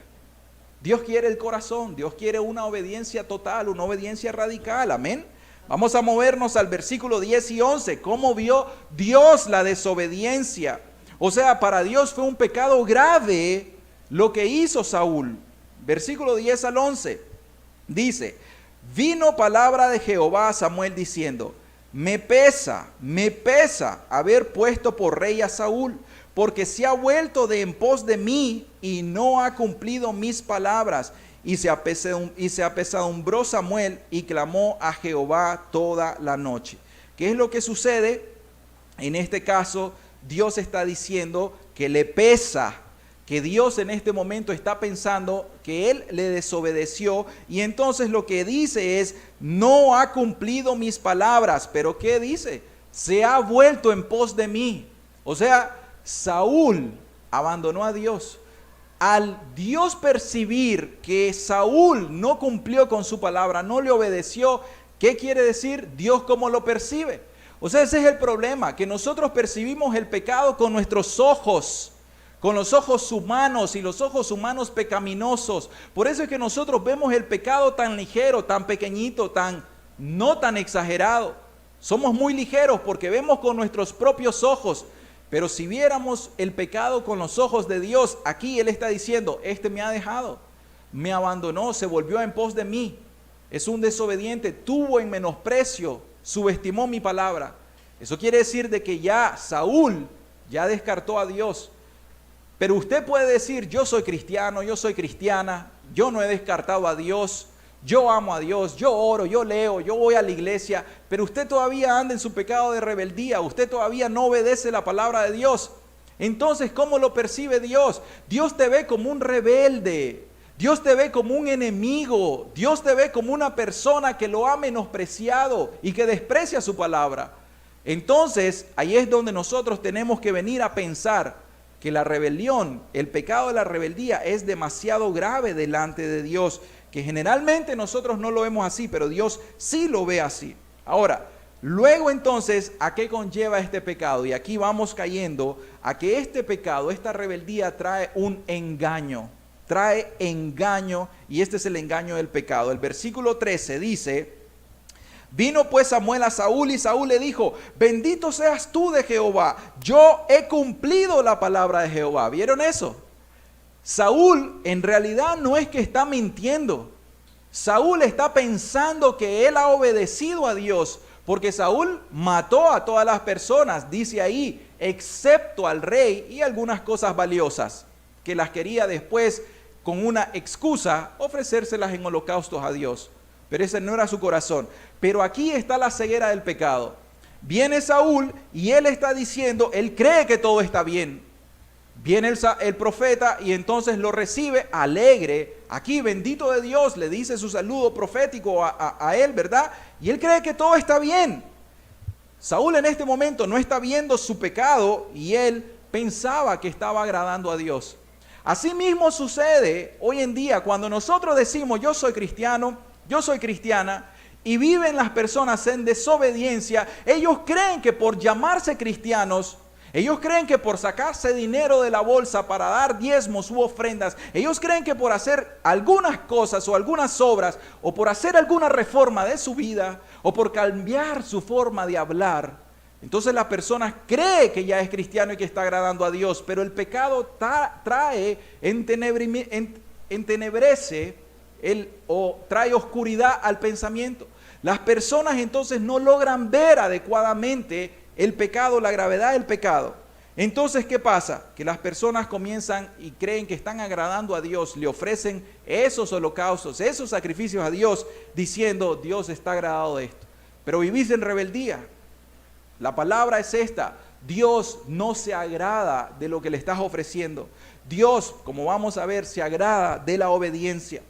Dios quiere el corazón, Dios quiere una obediencia total, una obediencia radical, amén. Vamos a movernos al versículo 10 y 11. ¿Cómo vio Dios la desobediencia? O sea, para Dios fue un pecado grave lo que hizo Saúl. Versículo 10 al 11. Dice, vino palabra de Jehová a Samuel diciendo, me pesa haber puesto por rey a Saúl, porque se ha vuelto de en pos de mí y no ha cumplido mis palabras. Y se apesadumbró Samuel y clamó a Jehová toda la noche. ¿Qué es lo que sucede? En este caso, Dios está diciendo que le pesa, que Dios en este momento está pensando que él le desobedeció y entonces lo que dice es, no ha cumplido mis palabras. ¿Pero qué dice? Se ha vuelto en pos de mí. O sea, Saúl abandonó a Dios. Al Dios percibir que Saúl no cumplió con su palabra, no le obedeció, ¿qué quiere decir? Dios cómo lo percibe. O sea, ese es el problema, que nosotros percibimos el pecado con nuestros ojos, con los ojos humanos y los ojos humanos pecaminosos. Por eso es que nosotros vemos el pecado tan ligero, tan pequeñito, no tan exagerado. Somos muy ligeros porque vemos con nuestros propios ojos. Pero si viéramos el pecado con los ojos de Dios, aquí Él está diciendo, este me ha dejado, me abandonó, se volvió en pos de mí. Es un desobediente, tuvo en menosprecio, subestimó mi palabra. Eso quiere decir de que ya Saúl ya descartó a Dios. Pero usted puede decir, yo soy cristiano, yo soy cristiana, yo no he descartado a Dios, yo amo a Dios, yo oro, yo leo, yo voy a la iglesia, pero usted todavía anda en su pecado de rebeldía, usted todavía no obedece la palabra de Dios. Entonces, ¿cómo lo percibe Dios? Dios te ve como un rebelde, Dios te ve como un enemigo, Dios te ve como una persona que lo ha menospreciado y que desprecia su palabra. Entonces, ahí es donde nosotros tenemos que venir a pensar que la rebelión, el pecado de la rebeldía es demasiado grave delante de Dios, que generalmente nosotros no lo vemos así, pero Dios sí lo ve así. Ahora, luego entonces, ¿a qué conlleva este pecado? Y aquí vamos cayendo a que este pecado, esta rebeldía trae un engaño. Trae engaño y este es el engaño del pecado. El versículo 13 dice, vino pues Samuel a Saúl y Saúl le dijo, bendito seas tú de Jehová, yo he cumplido la palabra de Jehová. ¿Vieron eso? Saúl en realidad no es que está mintiendo. Saúl está pensando que él ha obedecido a Dios, porque Saúl mató a todas las personas, dice ahí, excepto al rey y algunas cosas valiosas, que las quería después con una excusa ofrecérselas en holocaustos a Dios. Pero ese no era su corazón. Pero aquí está la ceguera del pecado. Viene Saúl y él está diciendo, él cree que todo está bien. Viene el profeta y entonces lo recibe alegre. Aquí, bendito de Dios, le dice su saludo profético a él, ¿verdad? Y él cree que todo está bien. Saúl en este momento no está viendo su pecado y él pensaba que estaba agradando a Dios. Asimismo sucede hoy en día cuando nosotros decimos yo soy cristiano, yo soy cristiana, y viven las personas en desobediencia. Ellos creen que por llamarse cristianos, ellos creen que por sacarse dinero de la bolsa para dar diezmos u ofrendas, ellos creen que por hacer algunas cosas o algunas obras, o por hacer alguna reforma de su vida, o por cambiar su forma de hablar, entonces la persona cree que ya es cristiano y que está agradando a Dios, pero el pecado entenebrece o trae oscuridad al pensamiento. Las personas entonces no logran ver adecuadamente el pecado, la gravedad del pecado. Entonces, ¿qué pasa? Que las personas comienzan y creen que están agradando a Dios, le ofrecen esos holocaustos, esos sacrificios a Dios, diciendo, Dios está agradado de esto. Pero vivís en rebeldía. La palabra es esta: Dios no se agrada de lo que le estás ofreciendo. Dios, como vamos a ver, se agrada de la obediencia.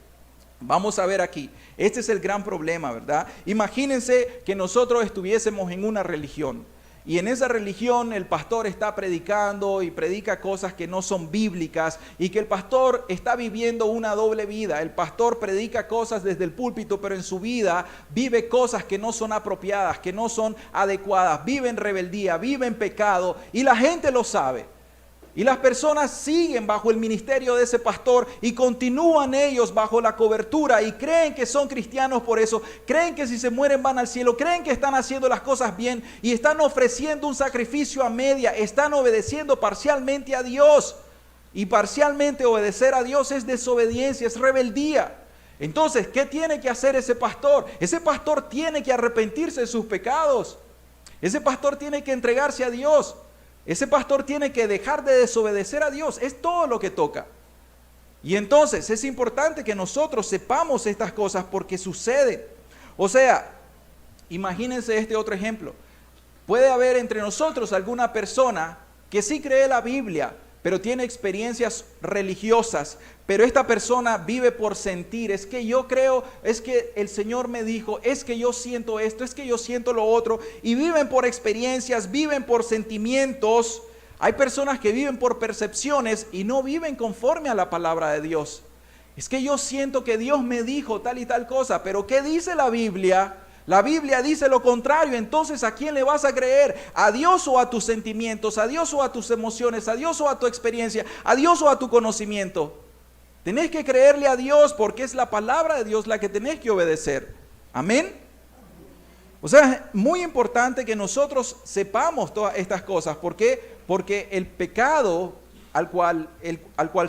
Vamos a ver aquí, este es el gran problema, ¿verdad? Imagínense que nosotros estuviésemos en una religión y en esa religión el pastor está predicando y predica cosas que no son bíblicas y que el pastor está viviendo una doble vida. El pastor predica cosas desde el púlpito, pero en su vida vive cosas que no son apropiadas, que no son adecuadas, vive en rebeldía, vive en pecado y la gente lo sabe. Y las personas siguen bajo el ministerio de ese pastor y continúan ellos bajo la cobertura y creen que son cristianos por eso, creen que si se mueren van al cielo, creen que están haciendo las cosas bien y están ofreciendo un sacrificio a media, están obedeciendo parcialmente a Dios. Y parcialmente obedecer a Dios es desobediencia, es rebeldía. Entonces, ¿qué tiene que hacer ese pastor? Ese pastor tiene que arrepentirse de sus pecados. Ese pastor tiene que entregarse a Dios. Ese pastor tiene que dejar de desobedecer a Dios. Es todo lo que toca. Y entonces es importante que nosotros sepamos estas cosas porque suceden. O sea, imagínense este otro ejemplo. Puede haber entre nosotros alguna persona que sí cree la Biblia, pero tiene experiencias religiosas, pero esta persona vive por sentir. Es que yo creo, es que el Señor me dijo, es que yo siento esto, es que yo siento lo otro, y viven por experiencias, viven por sentimientos. Hay personas que viven por percepciones y no viven conforme a la palabra de Dios. Es que yo siento que Dios me dijo tal y tal cosa, pero ¿qué dice la Biblia? La Biblia dice lo contrario. Entonces, ¿a quién le vas a creer? ¿A Dios o a tus sentimientos? ¿A Dios o a tus emociones? ¿A Dios o a tu experiencia? ¿A Dios o a tu conocimiento? Tenés que creerle a Dios porque es la palabra de Dios la que tenés que obedecer. Amén. O sea, es muy importante que nosotros sepamos todas estas cosas. ¿Por qué? Porque el pecado al cual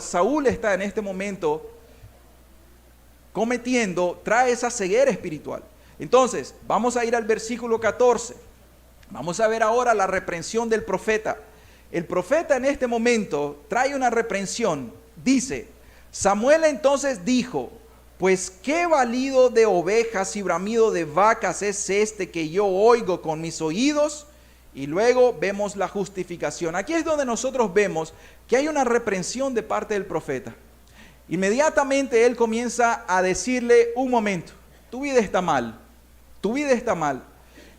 Saúl está en este momento cometiendo trae esa ceguera espiritual. Entonces, vamos a ir al versículo 14. Vamos a ver ahora la reprensión del profeta. El profeta en este momento trae una reprensión. Dice, Samuel entonces dijo, pues qué balido de ovejas y bramido de vacas es este que yo oigo con mis oídos. Y luego vemos la justificación. Aquí es donde nosotros vemos que hay una reprensión de parte del profeta. Inmediatamente él comienza a decirle, un momento, tu vida está mal. Tu vida está mal.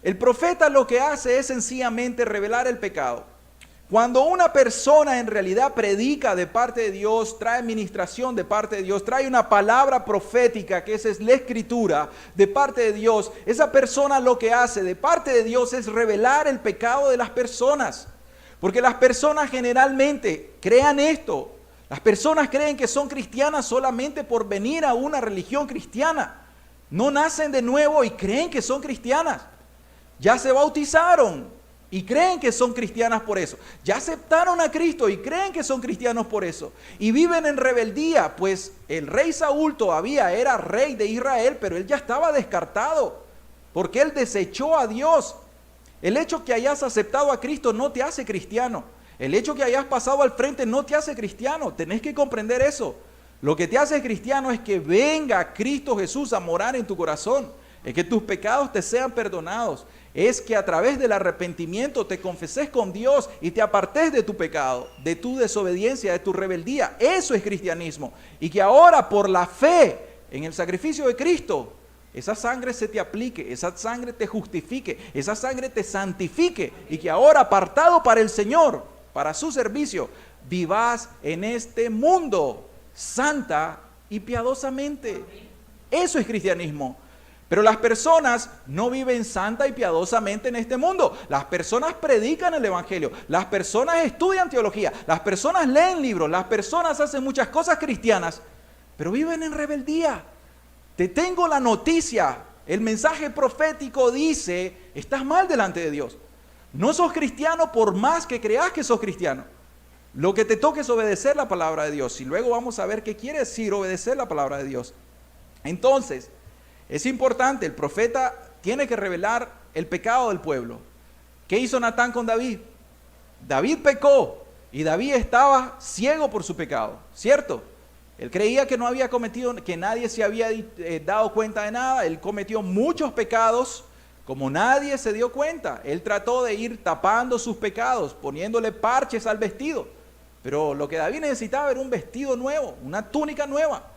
El profeta lo que hace es sencillamente revelar el pecado. Cuando una persona en realidad predica de parte de Dios, trae ministración de parte de Dios, trae una palabra profética, que esa es la escritura de parte de Dios, esa persona lo que hace de parte de Dios es revelar el pecado de las personas. Porque las personas generalmente crean esto. Las personas creen que son cristianas solamente por venir a una religión cristiana. No nacen de nuevo y creen que son cristianas. Ya se bautizaron y creen que son cristianas por eso. Ya aceptaron a Cristo y creen que son cristianos por eso. Y viven en rebeldía, pues el rey Saúl todavía era rey de Israel, pero él ya estaba descartado, porque él desechó a Dios. El hecho que hayas aceptado a Cristo no te hace cristiano. El hecho que hayas pasado al frente no te hace cristiano. Tenés que comprender eso. Lo que te hace cristiano es que venga Cristo Jesús a morar en tu corazón. es que tus pecados te sean perdonados, es que a través del arrepentimiento te confeses con Dios y te apartes de tu pecado, de tu desobediencia, de tu rebeldía. Eso es cristianismo. Y que ahora por la fe en el sacrificio de Cristo, esa sangre se te aplique, esa sangre te justifique, esa sangre te santifique y que ahora apartado para el Señor, para su servicio, vivas en este mundo santa y piadosamente. Eso es cristianismo. Pero las personas no viven santa y piadosamente en este mundo. Las personas predican el evangelio, las personas estudian teología, las personas leen libros, las personas hacen muchas cosas cristianas, pero viven en rebeldía. Te tengo la noticia, el mensaje profético dice, estás mal delante de Dios. No sos cristiano por más que creas que sos cristiano. Lo que te toca es obedecer la palabra de Dios. Y luego vamos a ver qué quiere decir obedecer la palabra de Dios. Entonces, es importante, el profeta tiene que revelar el pecado del pueblo. ¿Qué hizo Natán con David? David pecó y David estaba ciego por su pecado, ¿cierto? Él creía que no había cometido, que nadie se había dado cuenta de nada. Él cometió muchos pecados, como nadie se dio cuenta. Él trató de ir tapando sus pecados, poniéndole parches al vestido. Pero lo que David necesitaba era un vestido nuevo, una túnica nueva.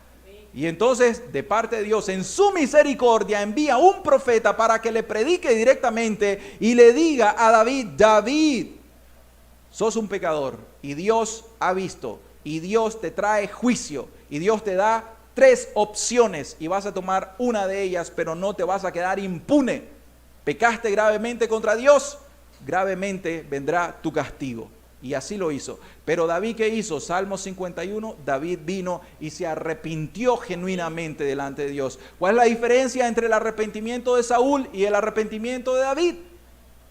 Y entonces, de parte de Dios, en su misericordia, envía un profeta para que le predique directamente y le diga a David, David, sos un pecador y Dios ha visto y Dios te trae juicio y Dios te da 3 opciones y vas a tomar una de ellas, pero no te vas a quedar impune. Pecaste gravemente contra Dios, gravemente vendrá tu castigo. Y así lo hizo. Pero David, ¿qué hizo? Salmo 51, David vino y se arrepintió genuinamente delante de Dios. ¿Cuál es la diferencia entre el arrepentimiento de Saúl y el arrepentimiento de David?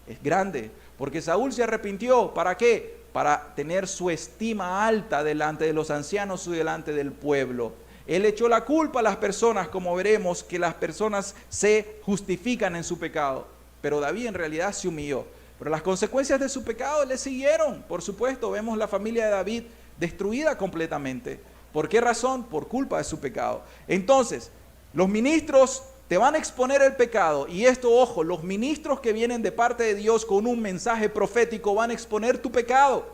Es grande, porque Saúl se arrepintió, ¿para qué? Para tener su estima alta delante de los ancianos y delante del pueblo. Él echó la culpa a las personas, como veremos que las personas se justifican en su pecado. Pero David en realidad se humilló. Pero las consecuencias de su pecado le siguieron. Por supuesto, vemos la familia de David destruida completamente. ¿Por qué razón? Por culpa de su pecado. Entonces, los ministros te van a exponer el pecado. Y esto, ojo, los ministros que vienen de parte de Dios con un mensaje profético van a exponer tu pecado.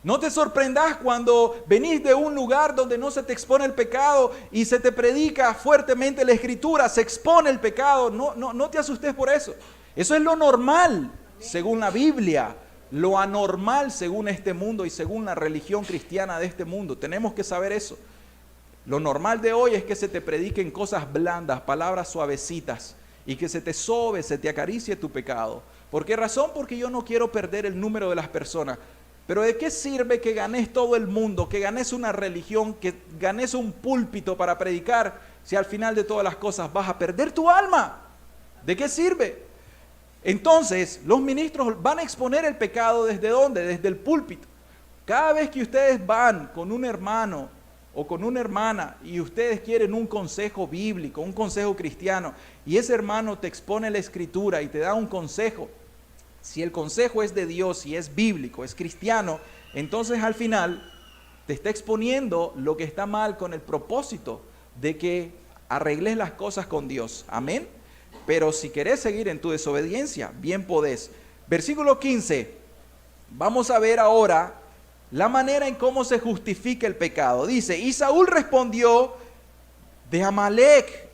No te sorprendas cuando venís de un lugar donde no se te expone el pecado y se te predica fuertemente la escritura, se expone el pecado. No te asustes por eso. Eso es lo normal. Según la Biblia, lo anormal según este mundo y según la religión cristiana de este mundo. Tenemos que saber eso. Lo normal de hoy es que se te prediquen cosas blandas, palabras suavecitas y que se te sobe, se te acaricie tu pecado. ¿Por qué razón? Porque yo no quiero perder el número de las personas. Pero ¿de qué sirve que ganes todo el mundo, que ganes una religión, que ganes un púlpito para predicar, si al final de todas las cosas vas a perder tu alma? ¿De qué sirve? Entonces, los ministros van a exponer el pecado ¿desde dónde? Desde el púlpito. Cada vez que ustedes van con un hermano o con una hermana y ustedes quieren un consejo bíblico, un consejo cristiano, y ese hermano te expone la escritura y te da un consejo, si el consejo es de Dios, si es bíblico, es cristiano, entonces al final te está exponiendo lo que está mal con el propósito de que arregles las cosas con Dios. Amén. Pero si querés seguir en tu desobediencia, bien podés. Versículo 15. Vamos a ver ahora la manera en cómo se justifica el pecado. Dice, y Saúl respondió, de Amalec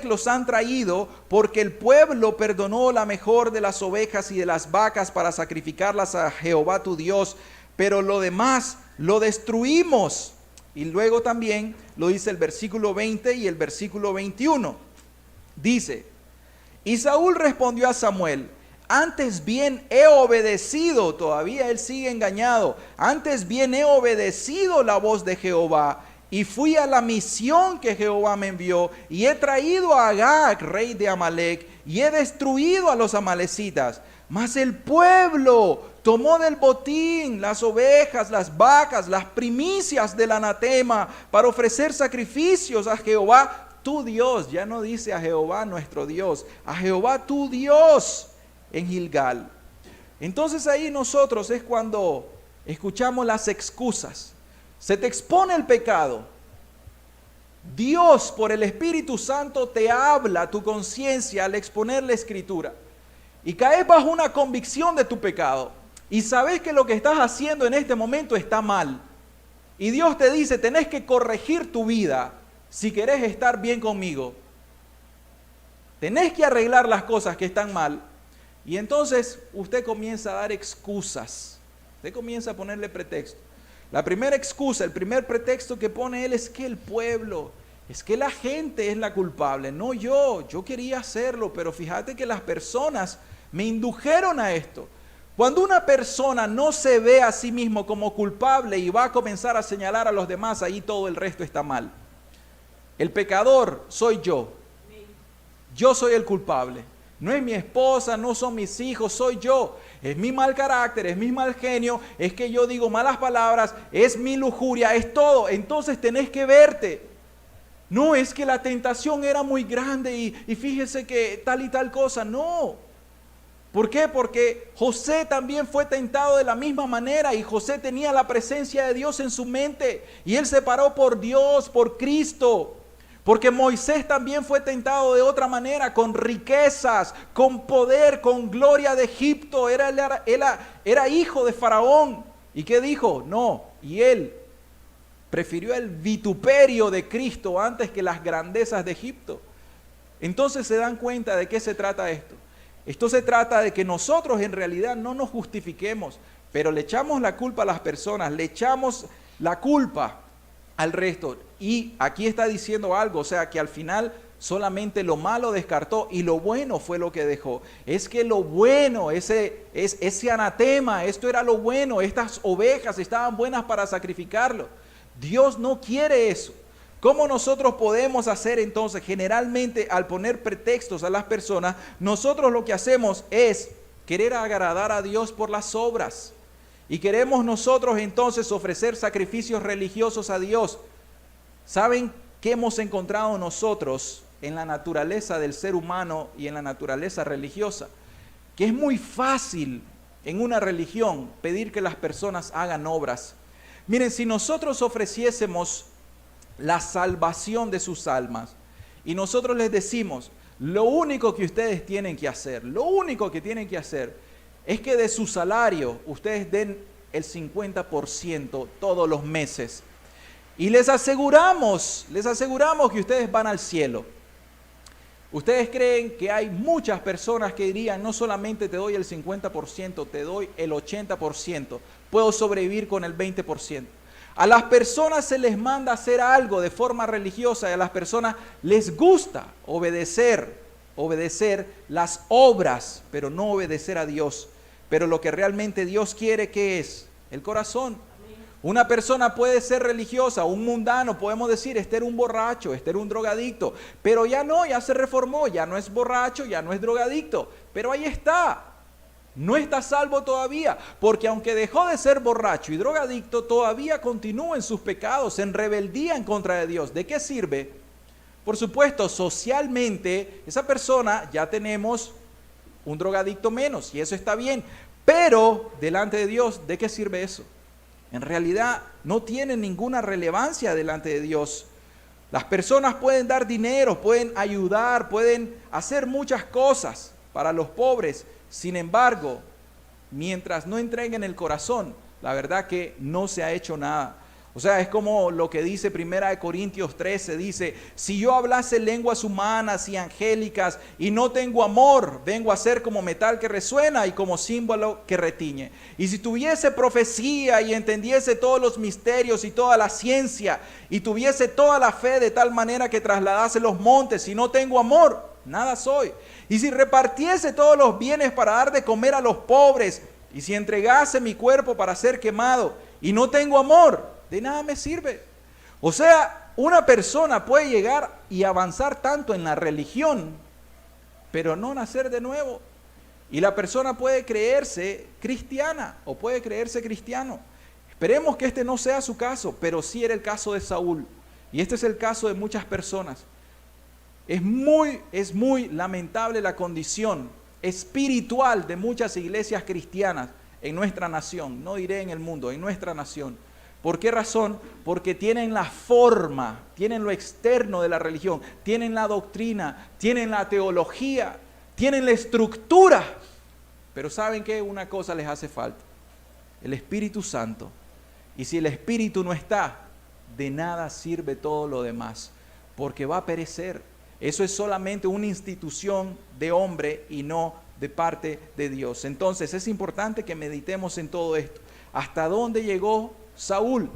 los han traído, porque el pueblo perdonó la mejor de las ovejas y de las vacas para sacrificarlas a Jehová tu Dios, pero lo demás lo destruimos. Y luego también lo dice el versículo 20 y el versículo 21. Dice, y Saúl respondió a Samuel, antes bien he obedecido, todavía él sigue engañado, antes bien he obedecido la voz de Jehová y fui a la misión que Jehová me envió y he traído a Agag, rey de Amalec, y he destruido a los amalecitas. Mas el pueblo tomó del botín las ovejas, las vacas, las primicias del anatema para ofrecer sacrificios a Jehová tu Dios. Ya no dice a Jehová nuestro Dios, a Jehová tu Dios en Gilgal. Entonces ahí nosotros es cuando escuchamos las excusas. Se te expone el pecado. Dios por el Espíritu Santo te habla a tu conciencia al exponer la Escritura. Y caes bajo una convicción de tu pecado. Y sabes que lo que estás haciendo en este momento está mal. Y Dios te dice, tenés que corregir tu vida si querés estar bien conmigo. Tenés que arreglar las cosas que están mal. Y entonces usted comienza a dar excusas. Usted comienza a ponerle pretexto. La primera excusa, el primer pretexto que pone él es que el pueblo, es que la gente es la culpable. No yo quería hacerlo, pero fíjate que las personas me indujeron a esto. Cuando una persona no se ve a sí mismo como culpable y va a comenzar a señalar a los demás, ahí todo el resto está mal. El pecador soy yo. Yo soy el culpable. No es mi esposa, no son mis hijos, soy yo. Es mi mal carácter, es mi mal genio, es que yo digo malas palabras, es mi lujuria, es todo. Entonces tenés que verte. No es que la tentación era muy grande y fíjese que tal y tal cosa. No. ¿Por qué? Porque José también fue tentado de la misma manera y José tenía la presencia de Dios en su mente y él se paró por Dios, por Cristo. Porque Moisés también fue tentado de otra manera, con riquezas, con poder, con gloria de Egipto. Era hijo de Faraón. ¿Y qué dijo? No. Y él prefirió el vituperio de Cristo antes que las grandezas de Egipto. Entonces se dan cuenta de qué se trata esto. Esto se trata de que nosotros en realidad no nos justifiquemos, pero le echamos la culpa a las personas, le echamos la culpa al resto. Y aquí está diciendo algo, o sea que al final solamente lo malo descartó y lo bueno fue lo que dejó. Es que lo bueno, ese anatema, esto era lo bueno, estas ovejas estaban buenas para sacrificarlo. Dios no quiere eso. ¿Cómo nosotros podemos hacer entonces? Generalmente al poner pretextos a las personas, nosotros lo que hacemos es querer agradar a Dios por las obras. Y queremos nosotros entonces ofrecer sacrificios religiosos a Dios. ¿Saben qué hemos encontrado nosotros en la naturaleza del ser humano y en la naturaleza religiosa? Que es muy fácil en una religión pedir que las personas hagan obras. Miren, si nosotros ofreciésemos la salvación de sus almas y nosotros les decimos, lo único que ustedes tienen que hacer, lo único que tienen que hacer es que de su salario ustedes den el 50% todos los meses. Y les aseguramos que ustedes van al cielo. ¿Ustedes creen que hay muchas personas que dirían, no solamente te doy el 50%, te doy el 80%, puedo sobrevivir con el 20%? A las personas se les manda hacer algo de forma religiosa y a las personas les gusta obedecer las obras, pero no obedecer a Dios. Pero lo que realmente Dios quiere, ¿qué es? El corazón. Una persona puede ser religiosa, un mundano, podemos decir, este era un borracho, este era un drogadicto, pero ya no, ya se reformó, ya no es borracho, ya no es drogadicto, pero ahí está. No está salvo todavía, porque aunque dejó de ser borracho y drogadicto, todavía continúa en sus pecados, en rebeldía en contra de Dios. ¿De qué sirve? Por supuesto, socialmente, esa persona ya tenemos un drogadicto menos, y eso está bien, pero delante de Dios, ¿de qué sirve eso? En realidad no tiene ninguna relevancia delante de Dios. Las personas pueden dar dinero, pueden ayudar, pueden hacer muchas cosas para los pobres. Sin embargo, mientras no entreguen el corazón, la verdad que no se ha hecho nada. O sea, es como lo que dice 1 Corintios 13, dice, si yo hablase lenguas humanas y angélicas y no tengo amor, vengo a ser como metal que resuena y como címbalo que retiñe. Y si tuviese profecía y entendiese todos los misterios y toda la ciencia y tuviese toda la fe de tal manera que trasladase los montes y no tengo amor, nada soy. Y si repartiese todos los bienes para dar de comer a los pobres y si entregase mi cuerpo para ser quemado y no tengo amor, de nada me sirve. O sea, una persona puede llegar y avanzar tanto en la religión, pero no nacer de nuevo. Y la persona puede creerse cristiana o puede creerse cristiano. Esperemos que este no sea su caso, pero sí era el caso de Saúl. Y este es el caso de muchas personas. Es muy lamentable la condición espiritual de muchas iglesias cristianas en nuestra nación. No diré en el mundo, en nuestra nación. ¿Por qué razón? Porque tienen la forma, tienen lo externo de la religión, tienen la doctrina, tienen la teología, tienen la estructura. Pero ¿saben qué? Una cosa les hace falta: el Espíritu Santo. Y si el Espíritu no está, de nada sirve todo lo demás, porque va a perecer. Eso es solamente una institución de hombre y no de parte de Dios. Entonces es importante que meditemos en todo esto. ¿Hasta dónde llegó Saúl?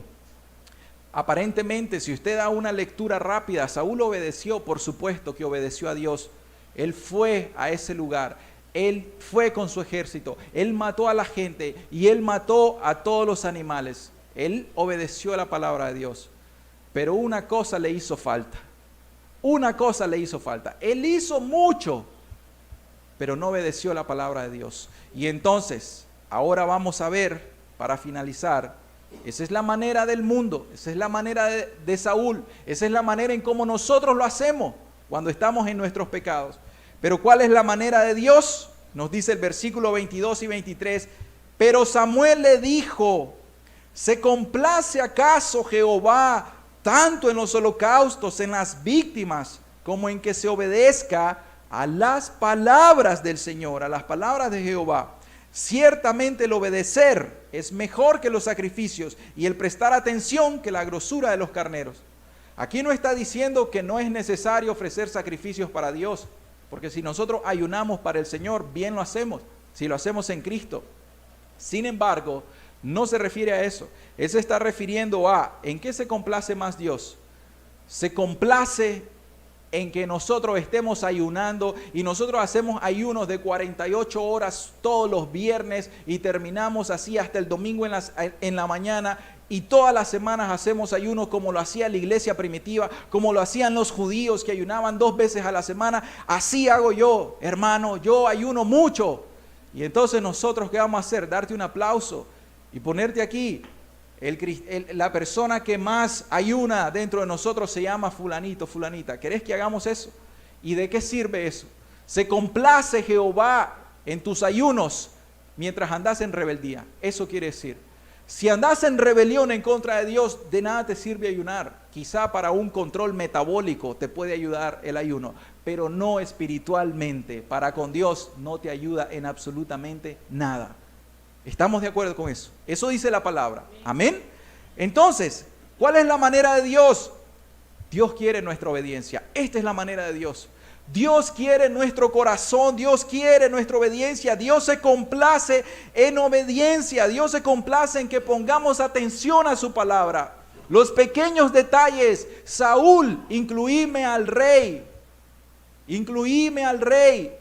Aparentemente, si usted da una lectura rápida, Saúl obedeció, por supuesto que obedeció a Dios. Él fue a ese lugar, él fue con su ejército, él mató a la gente y él mató a todos los animales. Él obedeció a la palabra de Dios. Pero una cosa le hizo falta. Una cosa le hizo falta. Él hizo mucho, pero no obedeció la palabra de Dios. Y entonces, ahora vamos a ver, para finalizar, esa es la manera del mundo, esa es la manera de Saúl, esa es la manera en cómo nosotros lo hacemos cuando estamos en nuestros pecados. Pero ¿cuál es la manera de Dios? Nos dice el versículo 22 y 23. Pero Samuel le dijo: ¿se complace acaso Jehová tanto en los holocaustos, en las víctimas, como en que se obedezca a las palabras del Señor, a las palabras de Jehová? Ciertamente el obedecer es mejor que los sacrificios, y el prestar atención que la grosura de los carneros. Aquí no está diciendo que no es necesario ofrecer sacrificios para Dios, porque si nosotros ayunamos para el Señor, bien lo hacemos, si lo hacemos en Cristo. Sin embargo, no se refiere a eso. Él se está refiriendo a, ¿en qué se complace más Dios? Se complace en que nosotros estemos ayunando, y nosotros hacemos ayunos de 48 horas todos los viernes y terminamos así hasta el domingo en la mañana, y todas las semanas hacemos ayunos como lo hacía la iglesia primitiva, como lo hacían los judíos que ayunaban 2 veces a la semana. Así hago yo, hermano, yo ayuno mucho. Y entonces nosotros, ¿qué vamos a hacer? Darte un aplauso y ponerte aquí. La persona que más ayuna dentro de nosotros se llama fulanito, fulanita. ¿Querés que hagamos eso? ¿Y de qué sirve eso? Se complace Jehová en tus ayunos mientras andas en rebeldía. Eso quiere decir, si andas en rebelión en contra de Dios, de nada te sirve ayunar. Quizá para un control metabólico te puede ayudar el ayuno, pero no espiritualmente. Para con Dios no te ayuda en absolutamente nada. ¿Estamos de acuerdo con eso? Eso dice la palabra. Amén. Entonces, ¿cuál es la manera de Dios? Dios quiere nuestra obediencia. Esta es la manera de Dios. Dios quiere nuestro corazón, Dios quiere nuestra obediencia. Dios se complace en obediencia. Dios se complace en que pongamos atención a su palabra. Los pequeños detalles. Saúl, incluíme al rey. Incluíme al rey.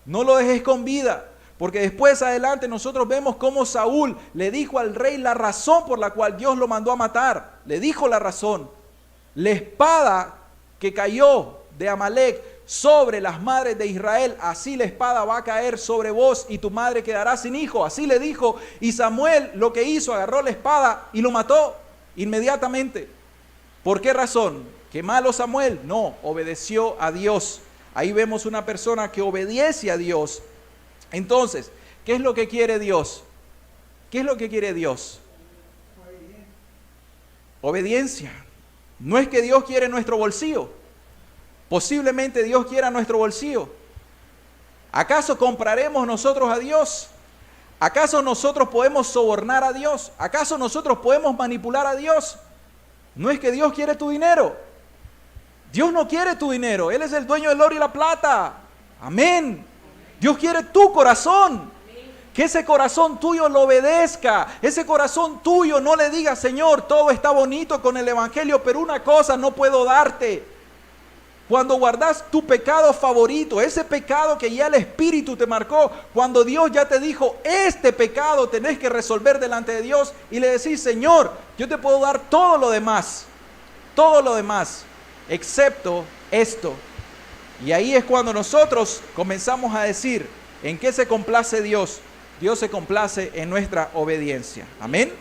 No lo dejes con vida. Porque después adelante nosotros vemos cómo Saúl le dijo al rey la razón por la cual Dios lo mandó a matar. Le dijo la razón. La espada que cayó de Amalek sobre las madres de Israel, así la espada va a caer sobre vos y tu madre quedará sin hijo. Así le dijo. Y Samuel lo que hizo, agarró la espada y lo mató inmediatamente. ¿Por qué razón? ¿Qué malo Samuel? No, obedeció a Dios. Ahí vemos una persona que obedece a Dios. Entonces, ¿qué es lo que quiere Dios? ¿Qué es lo que quiere Dios? Obediencia. No es que Dios quiere nuestro bolsillo. Posiblemente Dios quiera nuestro bolsillo. ¿Acaso compraremos nosotros a Dios? ¿Acaso nosotros podemos sobornar a Dios? ¿Acaso nosotros podemos manipular a Dios? No es que Dios quiere tu dinero. Dios no quiere tu dinero. Él es el dueño del oro y la plata. Amén. Dios quiere tu corazón, que ese corazón tuyo lo obedezca, ese corazón tuyo no le diga: Señor, todo está bonito con el evangelio, pero una cosa no puedo darte. Cuando guardas tu pecado favorito, ese pecado que ya el Espíritu te marcó, cuando Dios ya te dijo: este pecado tenés que resolver delante de Dios, y le decís: Señor, yo te puedo dar todo lo demás, excepto esto. Y ahí es cuando nosotros comenzamos a decir: ¿en qué se complace Dios? Dios se complace en nuestra obediencia. Amén.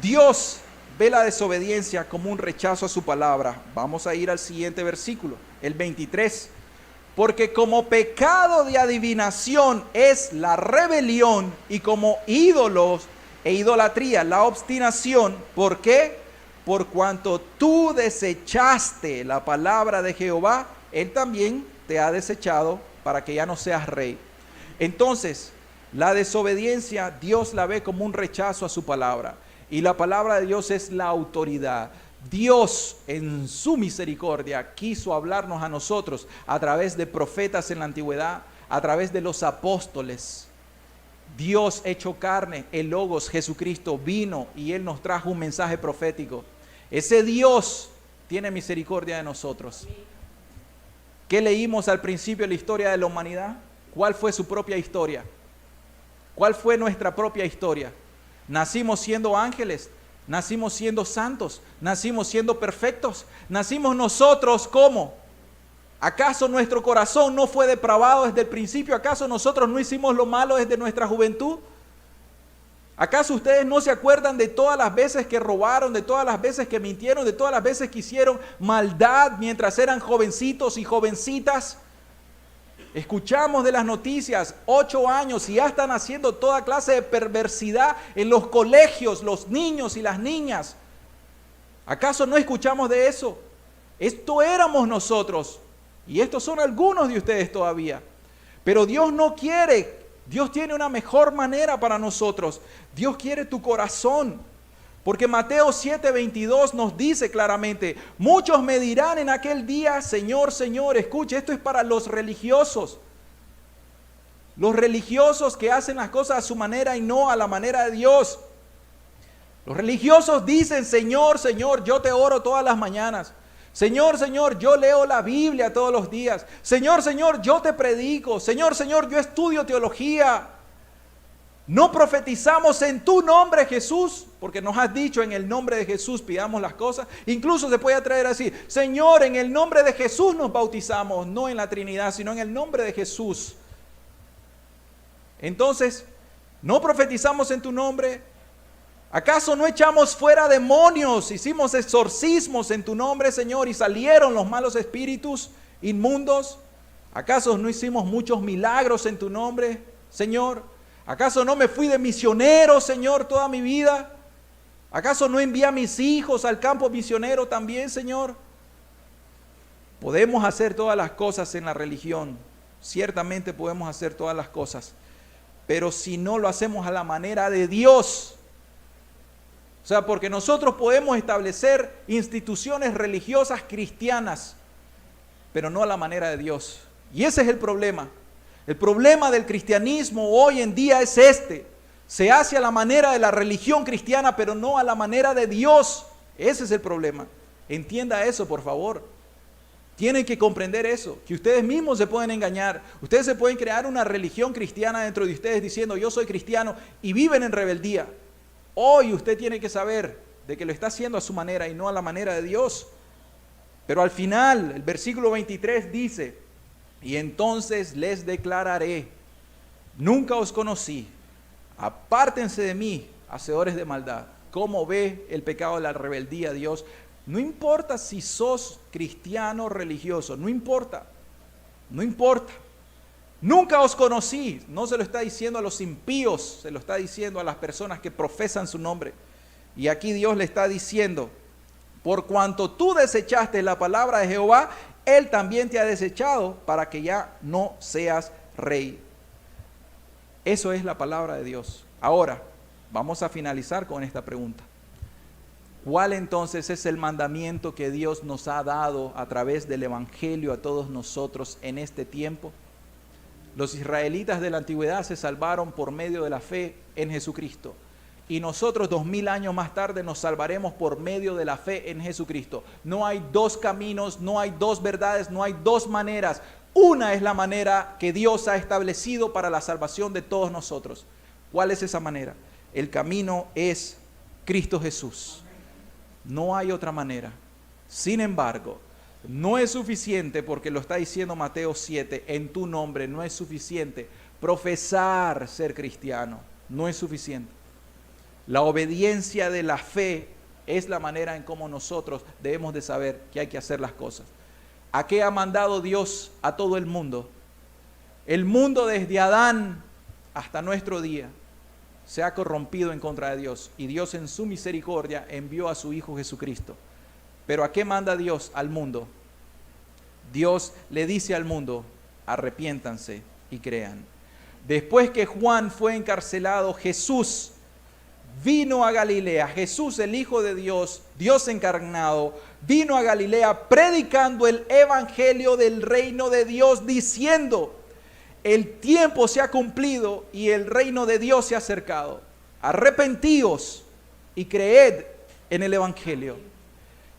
Dios ve la desobediencia como un rechazo a su palabra. Vamos a ir al siguiente versículo, el 23. Porque como pecado de adivinación es la rebelión, y como ídolos e idolatría, la obstinación. ¿Por qué? Por cuanto tú desechaste la palabra de Jehová, Él también te ha desechado para que ya no seas rey. Entonces, la desobediencia Dios la ve como un rechazo a su palabra. Y la palabra de Dios es la autoridad. Dios en su misericordia quiso hablarnos a nosotros a través de profetas en la antigüedad, a través de los apóstoles. Dios hecho carne, el Logos, Jesucristo, vino y Él nos trajo un mensaje profético. Ese Dios tiene misericordia de nosotros. ¿Qué leímos al principio de la historia de la humanidad? ¿Cuál fue su propia historia? ¿Cuál fue nuestra propia historia? Nacimos siendo ángeles, nacimos siendo santos, nacimos siendo perfectos, nacimos nosotros ¿cómo? ¿Acaso nuestro corazón no fue depravado desde el principio? ¿Acaso nosotros no hicimos lo malo desde nuestra juventud? ¿Acaso ustedes no se acuerdan de todas las veces que robaron, de todas las veces que mintieron, de todas las veces que hicieron maldad mientras eran jovencitos y jovencitas? Escuchamos de las noticias, 8 años y ya están haciendo toda clase de perversidad en los colegios, los niños y las niñas. ¿Acaso no escuchamos de eso? Esto éramos nosotros y estos son algunos de ustedes todavía. Pero Dios no quiere, Dios tiene una mejor manera para nosotros. Dios quiere tu corazón. Porque Mateo 7:22 nos dice claramente, muchos me dirán en aquel día, Señor, Señor, escuche, esto es para los religiosos. Los religiosos que hacen las cosas a su manera y no a la manera de Dios. Los religiosos dicen, Señor, Señor, yo te oro todas las mañanas. Señor, Señor, yo leo la Biblia todos los días. Señor, Señor, yo te predico. Señor, Señor, yo estudio teología. No profetizamos en tu nombre, Jesús, porque nos has dicho en el nombre de Jesús pidamos las cosas. Incluso se puede traer así, Señor, en el nombre de Jesús nos bautizamos, no en la Trinidad, sino en el nombre de Jesús. Entonces, no profetizamos en tu nombre. ¿Acaso no echamos fuera demonios? Hicimos exorcismos en tu nombre, Señor, y salieron los malos espíritus inmundos. ¿Acaso no hicimos muchos milagros en tu nombre, Señor? ¿Acaso no me fui de misionero, Señor, toda mi vida? ¿Acaso no envié a mis hijos al campo misionero también, Señor? Podemos hacer todas las cosas en la religión. Ciertamente podemos hacer todas las cosas. Pero si no lo hacemos a la manera de Dios, o sea, porque nosotros podemos establecer instituciones religiosas cristianas, pero no a la manera de Dios. Y ese es el problema. El problema del cristianismo hoy en día es este. Se hace a la manera de la religión cristiana, pero no a la manera de Dios. Ese es el problema. Entienda eso, por favor. Tienen que comprender eso, que ustedes mismos se pueden engañar. Ustedes se pueden crear una religión cristiana dentro de ustedes diciendo yo soy cristiano y viven en rebeldía. Hoy usted tiene que saber de que lo está haciendo a su manera y no a la manera de Dios. Pero al final, el versículo 23 dice, y entonces les declararé, nunca os conocí, apártense de mí, hacedores de maldad. ¿Cómo ve el pecado de la rebeldía, Dios? No importa si sos cristiano o religioso, no importa, no importa. Nunca os conocí, no se lo está diciendo a los impíos, se lo está diciendo a las personas que profesan su nombre. Y aquí Dios le está diciendo, por cuanto tú desechaste la palabra de Jehová, Él también te ha desechado para que ya no seas rey. Eso es la palabra de Dios. Ahora, vamos a finalizar con esta pregunta. ¿Cuál entonces es el mandamiento que Dios nos ha dado a través del Evangelio a todos nosotros en este tiempo? Los israelitas de la antigüedad se salvaron por medio de la fe en Jesucristo. Y nosotros 2000 años más tarde nos salvaremos por medio de la fe en Jesucristo. No hay dos caminos, no hay dos verdades, no hay dos maneras. Una es la manera que Dios ha establecido para la salvación de todos nosotros. ¿Cuál es esa manera? El camino es Cristo Jesús. No hay otra manera. Sin embargo, no es suficiente, porque lo está diciendo Mateo 7, en tu nombre no es suficiente profesar ser cristiano. No es suficiente. La obediencia de la fe es la manera en cómo nosotros debemos de saber que hay que hacer las cosas. ¿A qué ha mandado Dios a todo el mundo? El mundo desde Adán hasta nuestro día se ha corrompido en contra de Dios y Dios en su misericordia envió a su Hijo Jesucristo. Pero ¿a qué manda Dios al mundo? Dios le dice al mundo, arrepiéntanse y crean. Después que Juan fue encarcelado, Jesús vino a Galilea. Jesús, el Hijo de Dios, Dios encarnado, vino a Galilea predicando el evangelio del reino de Dios, diciendo: el tiempo se ha cumplido y el reino de Dios se ha acercado. Arrepentíos y creed en el evangelio.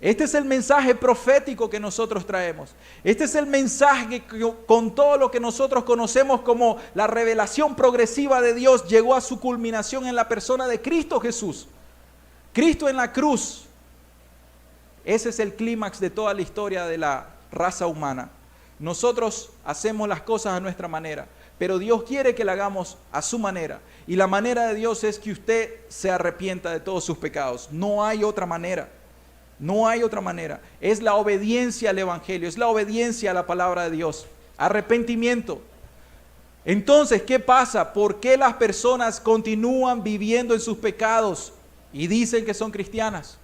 Este es el mensaje profético que nosotros traemos. Este es el mensaje que con todo lo que nosotros conocemos como la revelación progresiva de Dios llegó a su culminación en la persona de Cristo Jesús. Cristo en la cruz. Ese es el clímax de toda la historia de la raza humana. Nosotros hacemos las cosas a nuestra manera, pero Dios quiere que la hagamos a su manera. Y la manera de Dios es que usted se arrepienta de todos sus pecados. No hay otra manera. No hay otra manera. Es la obediencia al evangelio, es la obediencia a la palabra de Dios. Arrepentimiento. Entonces, ¿qué pasa? ¿Por qué las personas continúan viviendo en sus pecados y dicen que son cristianas?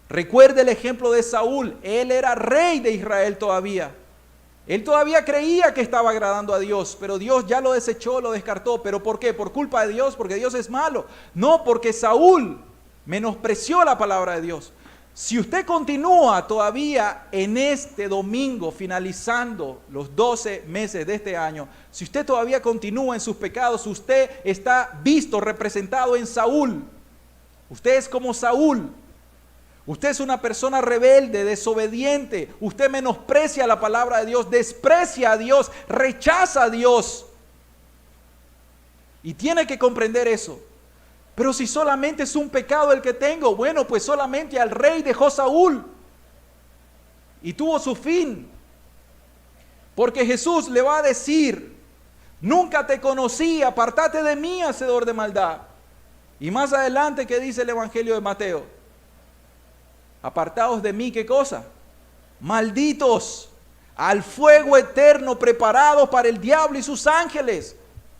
Recuerde el ejemplo de Saúl. Él era rey de Israel todavía. Él todavía creía que estaba agradando a Dios, pero Dios ya lo desechó, lo descartó. ¿Pero por qué? ¿Por culpa de Dios? ¿Porque Dios es malo? No, porque Saúl menospreció la palabra de Dios. Si usted continúa todavía en este domingo, finalizando los 12 meses de este año, si usted todavía continúa en sus pecados, usted está visto, representado en Saúl. Usted es como Saúl. Usted es una persona rebelde, desobediente. Usted menosprecia la palabra de Dios, desprecia a Dios, rechaza a Dios. Y tiene que comprender eso. Pero si solamente es un pecado el que tengo, bueno, pues solamente al rey dejó Saúl y tuvo su fin. Porque Jesús le va a decir: nunca te conocí, apártate de mí, hacedor de maldad. Y más adelante, ¿qué dice el Evangelio de Mateo? Apartados de mí, ¿qué cosa? Malditos, al fuego eterno preparado para el diablo y sus ángeles.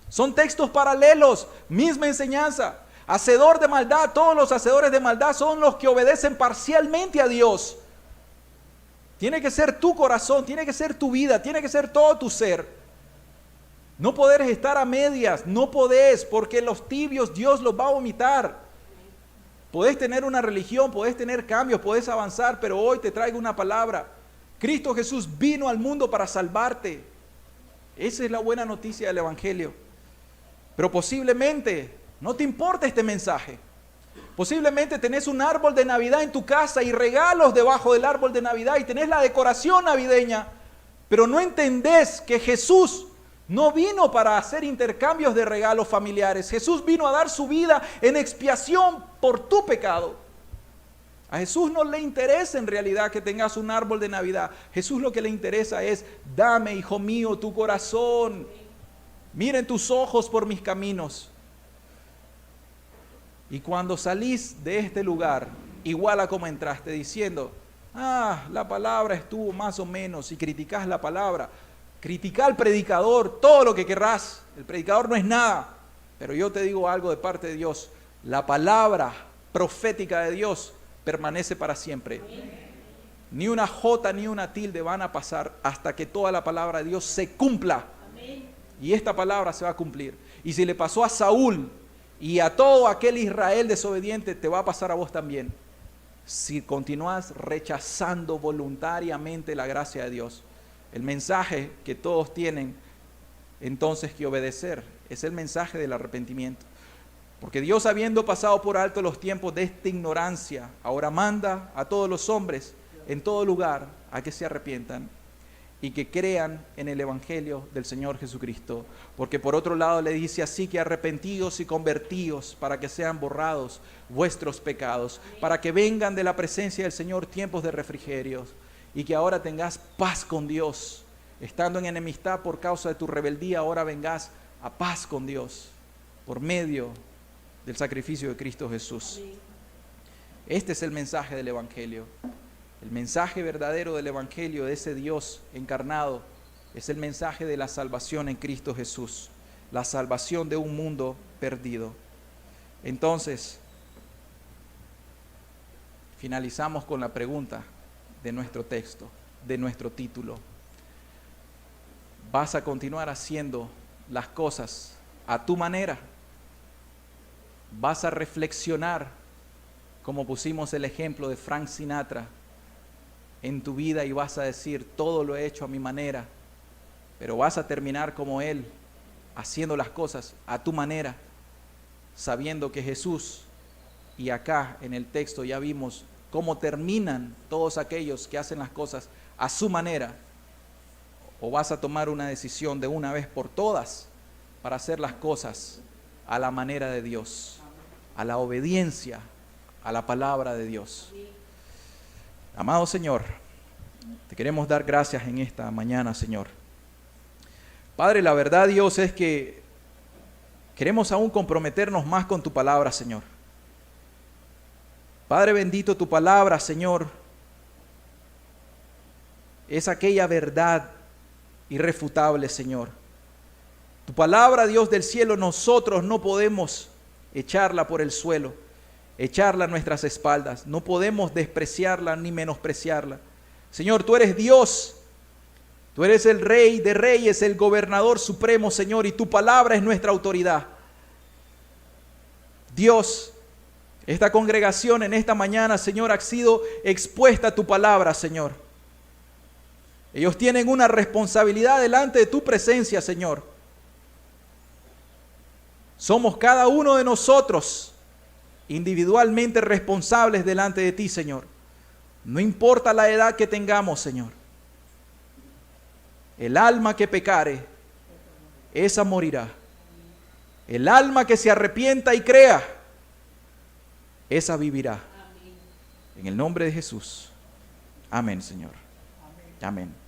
Son textos paralelos, misma enseñanza. Hacedor de maldad, todos los hacedores de maldad son los que obedecen parcialmente a Dios. Tiene que ser tu corazón, tiene que ser tu vida, tiene que ser todo tu ser. No podés estar a medias, no podés, porque los tibios Dios los va a vomitar. Podés tener una religión, podés tener cambios, podés avanzar, pero hoy te traigo una palabra. Cristo Jesús vino al mundo para salvarte. Esa es la buena noticia del Evangelio. Pero posiblemente no te importa este mensaje. Posiblemente tenés un árbol de Navidad en tu casa y regalos debajo del árbol de Navidad y tenés la decoración navideña, pero no entendés que Jesús no vino para hacer intercambios de regalos familiares. Jesús vino a dar su vida en expiación por tu pecado. A Jesús no le interesa en realidad que tengas un árbol de Navidad. Jesús lo que le interesa es: dame, hijo mío, tu corazón. Miren tus ojos por mis caminos. Y cuando salís de este lugar, igual a como entraste, diciendo: la palabra estuvo más o menos, y criticás la palabra, criticá al predicador, todo lo que querrás, el predicador no es nada, pero yo te digo algo de parte de Dios: la palabra profética de Dios permanece para siempre. Ni una jota ni una tilde van a pasar hasta que toda la palabra de Dios se cumpla. Y esta palabra se va a cumplir. Y si le pasó a Saúl y a todo aquel Israel desobediente, te va a pasar a vos también, si continúas rechazando voluntariamente la gracia de Dios. El mensaje que todos tienen entonces que obedecer es el mensaje del arrepentimiento. Porque Dios, habiendo pasado por alto los tiempos de esta ignorancia, ahora manda a todos los hombres en todo lugar a que se arrepientan y que crean en el Evangelio del Señor Jesucristo. Porque por otro lado le dice: así que arrepentíos y convertíos para que sean borrados vuestros pecados, para que vengan de la presencia del Señor tiempos de refrigerio, y que ahora tengas paz con Dios. Estando en enemistad por causa de tu rebeldía, ahora vengas a paz con Dios por medio del sacrificio de Cristo Jesús. Este es el mensaje del Evangelio. El mensaje verdadero del Evangelio, de ese Dios encarnado, es el mensaje de la salvación en Cristo Jesús, la salvación de un mundo perdido. Entonces, finalizamos con la pregunta de nuestro texto, de nuestro título. ¿Vas a continuar haciendo las cosas a tu manera? ¿Vas a reflexionar, como pusimos el ejemplo de Frank Sinatra, en tu vida y vas a decir, todo lo he hecho a mi manera, pero vas a terminar como él, haciendo las cosas a tu manera, sabiendo que Jesús, y acá en el texto ya vimos cómo terminan todos aquellos que hacen las cosas a su manera? ¿O vas a tomar una decisión de una vez por todas para hacer las cosas a la manera de Dios, a la obediencia a la palabra de Dios? Amado Señor, te queremos dar gracias en esta mañana, Señor. Padre, la verdad, Dios, es que queremos aún comprometernos más con tu palabra, Señor. Padre bendito, tu palabra, Señor, es aquella verdad irrefutable, Señor. Tu palabra, Dios del cielo, nosotros no podemos echarla por el suelo, echarla a nuestras espaldas. No podemos despreciarla ni menospreciarla. Señor, tú eres Dios. Tú eres el Rey de Reyes, el Gobernador Supremo, Señor, y tu palabra es nuestra autoridad. Dios, esta congregación en esta mañana, Señor, ha sido expuesta a tu palabra, Señor. Ellos tienen una responsabilidad delante de tu presencia, Señor. Somos cada uno de nosotros individualmente responsables delante de ti, Señor. No importa la edad que tengamos, Señor. El alma que pecare, esa morirá. El alma que se arrepienta y crea, esa vivirá. En el nombre de Jesús. Amén, Señor. Amén.